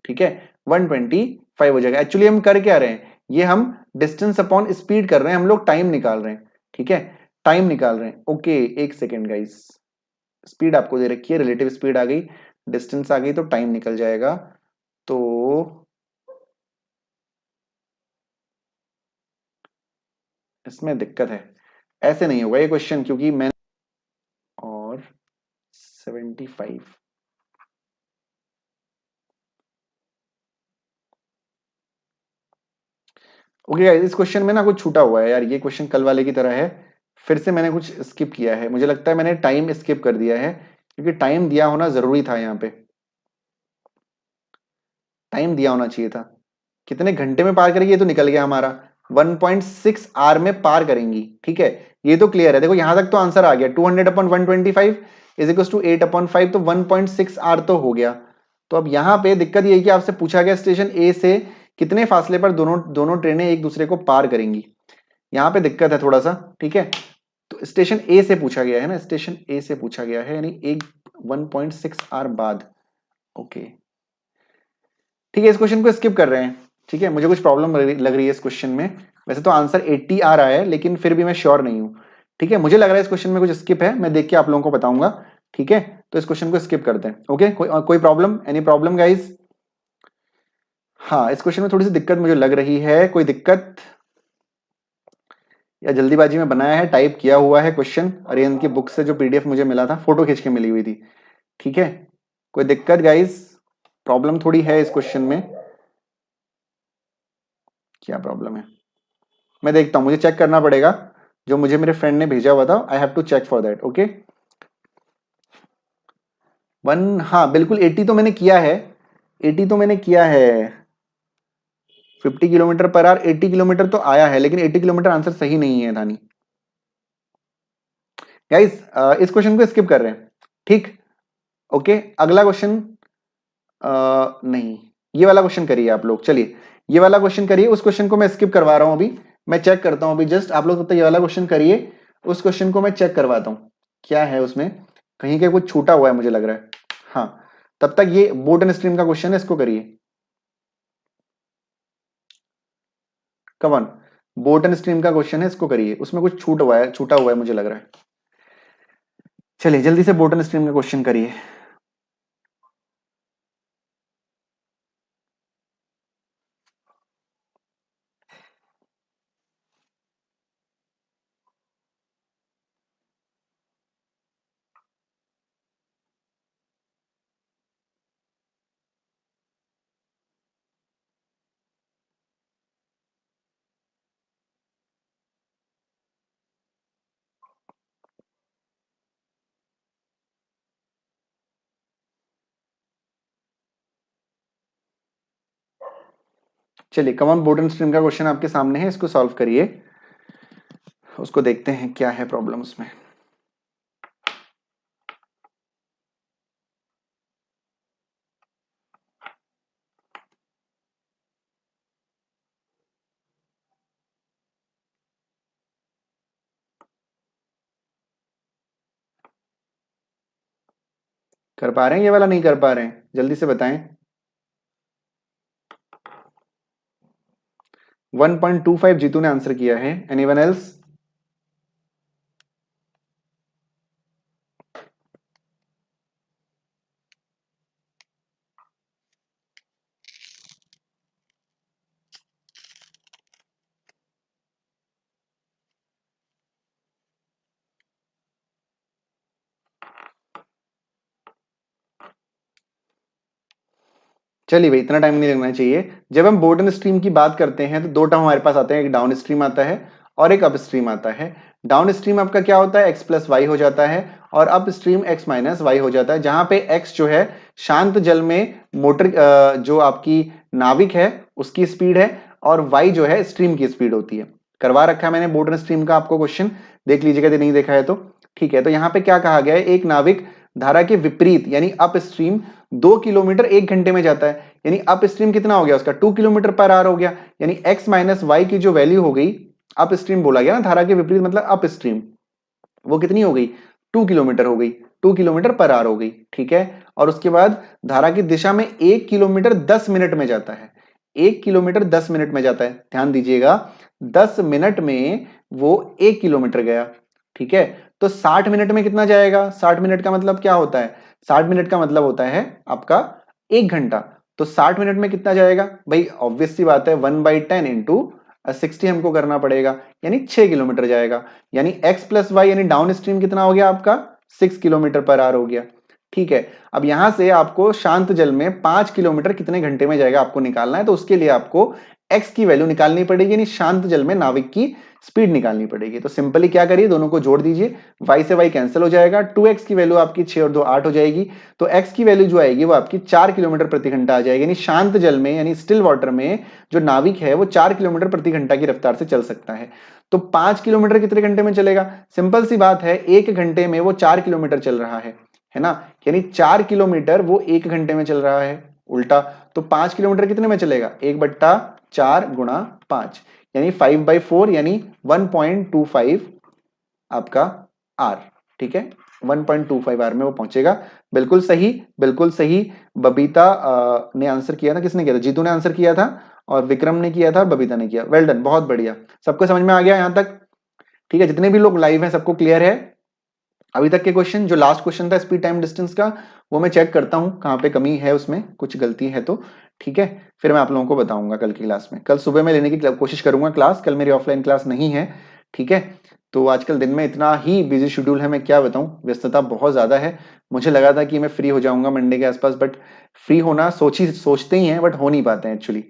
ठीक है, 125 हो जाएगा। एक्चुअली हम कर क्या रहे हैं, ये हम डिस्टेंस अपॉन स्पीड कर रहे हैं, हम लोग टाइम निकाल रहे हैं, ठीक है, टाइम निकाल रहे हैं। ओके, एक सेकेंड गाइस, स्पीड आपको दे रखी है, रिलेटिव स्पीड आ गई, डिस्टेंस आ गई, तो टाइम निकल जाएगा। तो इसमें दिक्कत है, ऐसे नहीं होगा ये क्वेश्चन, क्योंकि मैं और 75। ओके गाइस, इस क्वेश्चन में ना कुछ छूटा हुआ है यार, ये क्वेश्चन कल वाले की तरह है, फिर से मैंने कुछ स्किप किया है, मुझे लगता है मैंने टाइम स्किप कर दिया है, क्योंकि टाइम दिया होना जरूरी था, यहाँ पे टाइम दिया होना चाहिए था। कितने घंटे में पार करेगी ये तो निकल गया हमारा, 1.6 आर में पार करेंगी, ठीक है, ये तो क्लियर है। देखो यहां तक तो आंसर आ गया, 200 upon 125 is equal to 8 upon 5, तो 1.6 आर तो हो गया। तो अब यहाँ पे दिक्कत ये है कि आपसे पूछा गया स्टेशन ए से कितने फासले पर दोनों दोनों ट्रेनें एक दूसरे को पार करेंगी, यहाँ पे दिक्कत है थोड़ा सा, ठीक है। तो स्टेशन ए से पूछा गया है ना, स्टेशन ए से पूछा गया है, यानी एक 1.6 आर बाद। ओके, ठीक है, इस क्वेश्चन को स्किप कर रहे हैं, ठीक है, मुझे कुछ प्रॉब्लम लग रही है इस क्वेश्चन में। वैसे तो आंसर 80 आ रहा है, लेकिन फिर भी मैं श्योर नहीं हूं, ठीक है, मुझे लग रहा है इस क्वेश्चन में कुछ स्किप है, मैं देख के आप लोगों को बताऊंगा, ठीक है। तो इस क्वेश्चन को स्किप करते हैं। ओके, कोई प्रॉब्लम, एनी प्रॉब्लम गाइज? हाँ, इस क्वेश्चन में थोड़ी सी दिक्कत मुझे लग रही है, कोई दिक्कत, या जल्दीबाजी में बनाया है, टाइप किया हुआ है क्वेश्चन अरियन की बुक से, जो पीडीएफ मुझे मिला था, फोटो खींच के मिली हुई थी, ठीक है। कोई दिक्कत गाइज? प्रॉब्लम थोड़ी है इस क्वेश्चन में, क्या प्रॉब्लम है मैं देखता हूं, मुझे चेक करना पड़ेगा, जो मुझे मेरे फ्रेंड ने भेजा हुआ था, I have to check for that. Okay, one, हाँ बिल्कुल, 80 तो मैंने किया है, 80 तो मैंने किया है, 50 किलोमीटर पर आवर 80 किलोमीटर तो आया है, लेकिन 80 किलोमीटर आंसर सही नहीं है धानी गाइस, इस क्वेश्चन को स्किप कर रहे हैं, ठीक। ओके, अगला क्वेश्चन, नहीं, ये वाला क्वेश्चन करिए आप लोग, चलिए ये वाला क्वेश्चन करिए, उस क्वेश्चन को मैं स्किप करवा रहा हूं अभी, मैं चेक करता हूं अभी, जस्ट आप लोग तब तक ये वाला क्वेश्चन करिए, उस क्वेश्चन को मैं चेक करवाता हूं क्या है उसमें, कहीं के कुछ छूटा हुआ है मुझे लग रहा है। हाँ, तब तक ये बोट एंड स्ट्रीम का क्वेश्चन है, इसको करिए, कवन, बोट एंड स्ट्रीम का क्वेश्चन है, इसको करिए, उसमें कुछ छूटा हुआ है मुझे लग रहा है। चलिए जल्दी से बोट एंड स्ट्रीम का क्वेश्चन करिए। चलिए कॉमन बोर्डन स्ट्रीम का क्वेश्चन आपके सामने है, इसको सॉल्व करिए, उसको देखते हैं क्या है प्रॉब्लम उसमें। कर पा रहे हैं ये वाला, नहीं कर पा रहे हैं? जल्दी से बताएं। 1.25 जीतू ने आंसर किया है। Anyone else? चलिए भाई, इतना टाइम नहीं लगना चाहिए। जब हम बोर्डन स्ट्रीम की बात करते हैं तो दो टर्म हमारे पास आते हैं, एक डाउन स्ट्रीम आता है और एक अप स्ट्रीम आता है। डाउन स्ट्रीम आपका क्या होता है, एक्स प्लस वाई हो जाता है, और upstream x minus y हो जाता है, जहां पे एक्स जो है शांत जल में मोटर जो आपकी नाविक है उसकी स्पीड है, और वाई जो है स्ट्रीम की स्पीड होती है। करवा रखा है मैंने बोर्डन स्ट्रीम का आपको क्वेश्चन, देख लीजिएगा यदि नहीं देखा है तो। ठीक है, तो यहाँ पे क्या कहा गया है, एक नाविक धारा के विपरीत यानी अप स्ट्रीम 2 किलोमीटर 1 घंटे में जाता है, यानी अप स्ट्रीम कितना हो गया उसका, 2 किलोमीटर पर आवर हो गया, यानी एक्स माइनस वाई की जो वैल्यू हो गई, अप स्ट्रीम बोला गया ना, धारा के विपरीत मतलब अप स्ट्रीम, वो कितनी हो गई, 2 किलोमीटर हो गई, 2 किलोमीटर पर आवर हो गई। ठीक है, और उसके बाद धारा की दिशा में 1 किलोमीटर 10 मिनट में जाता है, 1 किलोमीटर 10 मिनट में जाता है, ध्यान दीजिएगा, 10 मिनट में वो 1 किलोमीटर गया। ठीक है, तो 60 मिनट में कितना जाएगा, 60 मिनट का मतलब क्या होता है, 60 मिनट का मतलब होता है आपका 1 घंटा। तो 60 मिनट में कितना जाएगा भाई, ऑब्वियस सी बात है 1/10 इंटू 60 हमको करना पड़ेगा, यानी 6 किलोमीटर जाएगा, यानी x प्लस वाई यानी डाउन स्ट्रीम कितना हो गया आपका, 6 किलोमीटर पर आवर हो गया। ठीक है, अब यहां से आपको शांत जल में 5 किलोमीटर कितने घंटे में जाएगा आपको निकालना है, तो उसके लिए आपको x की वैल्यू निकालनी पड़ेगी, यानी शांत जल में नाविक की स्पीड निकालनी पड़ेगी। तो सिंपली क्या करिए, दोनों को जोड़ दीजिए, y से y कैंसिल हो जाएगा, 2x की वैल्यू आपकी 6 और 2 8 हो जाएगी, तो x की वैल्यू जो आएगी वो आपकी 4 किलोमीटर प्रति घंटा आ जाएगी, यानी शांत जल में यानी स्टिल वाटर में जो नाविक है वो 4 किलोमीटर प्रति घंटा की रफ्तार से चल सकता है। तो 5 किलोमीटर कितने घंटे में चलेगा, सिंपल सी बात है, 1 घंटे में वो 4 किलोमीटर चल रहा है ना, यानी 4 किलोमीटर वो 1 घंटे में चल रहा है, उल्टा तो 5 किलोमीटर कितने में चलेगा, 1/4 गुणा 5, यानी 5/4 यानी 1.25 आपका आर। ठीक है, 1.25 आर में वो पहुंचेगा। बिल्कुल सही, बिल्कुल सही। बबीता ने आंसर किया था, किसने किया था, जीतू ने आंसर किया था, और विक्रम ने किया था, बबीता ने किया। वेल डन, बहुत बढ़िया, सबको समझ में आ गया यहां तक? ठीक है, जितने भी लोग लाइव हैं सबको क्लियर है अभी तक के क्वेश्चन? जो लास्ट क्वेश्चन था स्पीड टाइम डिस्टेंस का, वो मैं चेक करता हूं कहां पे कमी है, उसमें कुछ गलती है तो। ठीक है, फिर मैं आप लोगों को बताऊंगा कल की क्लास में, कल सुबह में लेने की कोशिश करूंगा क्लास, कल मेरी ऑफलाइन क्लास नहीं है। ठीक है, तो आजकल दिन में इतना ही बिजी शेड्यूल है, मैं क्या बताऊं, व्यस्तता बहुत ज्यादा है। मुझे लगा था कि मैं फ्री हो जाऊंगा मंडे के आसपास, बट फ्री होना सोचते ही हैं बट हो नहीं पाते हैं एक्चुअली।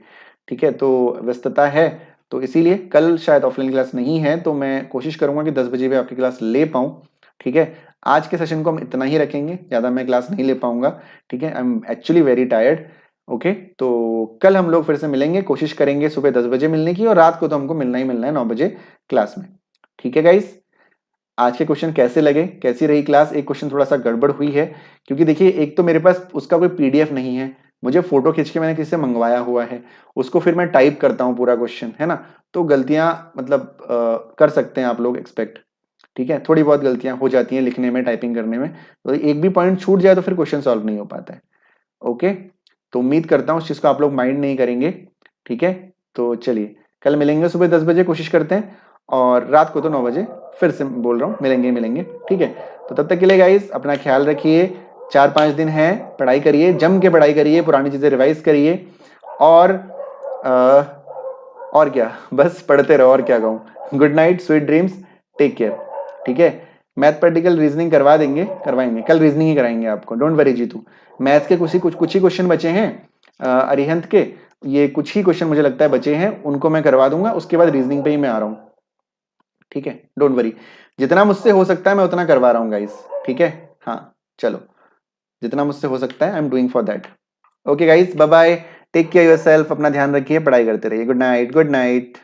ठीक है, तो व्यस्तता है, तो इसीलिए कल शायद ऑफलाइन क्लास नहीं है, तो मैं कोशिश करूंगा कि 10 बजे भी आपकी क्लास ले पाऊं। ठीक है, आज के सेशन को हम इतना ही रखेंगे, ज्यादा मैं क्लास नहीं ले पाऊंगा। ठीक है, I am actually very tired. Okay, तो कल हम लोग फिर से मिलेंगे, कोशिश करेंगे सुबह 10 बजे मिलने की, और रात को तो हमको मिलना ही मिलना है 9 बजे क्लास में। ठीक है गाइस, आज के क्वेश्चन कैसे लगे, कैसी रही क्लास? एक क्वेश्चन थोड़ा सा गड़बड़ हुई है, क्योंकि देखिए एक तो मेरे पास उसका कोई पीडीएफ नहीं है, मुझे फोटो खींच के मैंने किसी से मंगवाया हुआ है, उसको फिर मैं टाइप करता हूँ पूरा क्वेश्चन, है ना, तो गलतियां मतलब कर सकते हैं आप लोग एक्सपेक्ट। ठीक है, थोड़ी बहुत गलतियां हो जाती हैं लिखने में, टाइपिंग करने में, तो एक भी पॉइंट छूट जाए तो फिर क्वेश्चन सॉल्व नहीं हो पाता है। ओके, तो उम्मीद करता हूं उस चीज को आप लोग माइंड नहीं करेंगे। ठीक है, तो चलिए कल मिलेंगे सुबह 10 बजे, कोशिश करते हैं, और रात को तो 9 बजे फिर से बोल रहा हूँ मिलेंगे ही मिलेंगे। ठीक है, तो तब तक के लिए गाइस अपना ख्याल रखिए, 4-5 दिन है, पढ़ाई करिए, जम के पढ़ाई करिए, पुरानी चीजें रिवाइज करिए, और और क्या, बस पढ़ते रहो, और क्या कहूँ। Good night, sweet dreams, take care. ठीक है, मैथमेटिकल रीजनिंग करवा देंगे, करवाएंगे, कल रीजनिंग ही कराएंगे आपको, डोंट वरी जीतू। मैथ्स के कुछ ही क्वेश्चन बचे हैं, अरिहंत के, ये कुछ ही क्वेश्चन मुझे लगता है बचे हैं, उनको मैं करवा दूंगा, उसके बाद रीजनिंग पे ही मैं आ रहा हूँ। ठीक है, डोंट वरी, जितना मुझसे हो सकता है मैं उतना करवा रहा हूँ गाइस। ठीक है, हाँ चलो, जितना मुझसे हो सकता है I am doing for that. Okay guys, bye bye, take care yourself, अपना ध्यान रखिए, पढ़ाई करते रहिए। Good night, good night.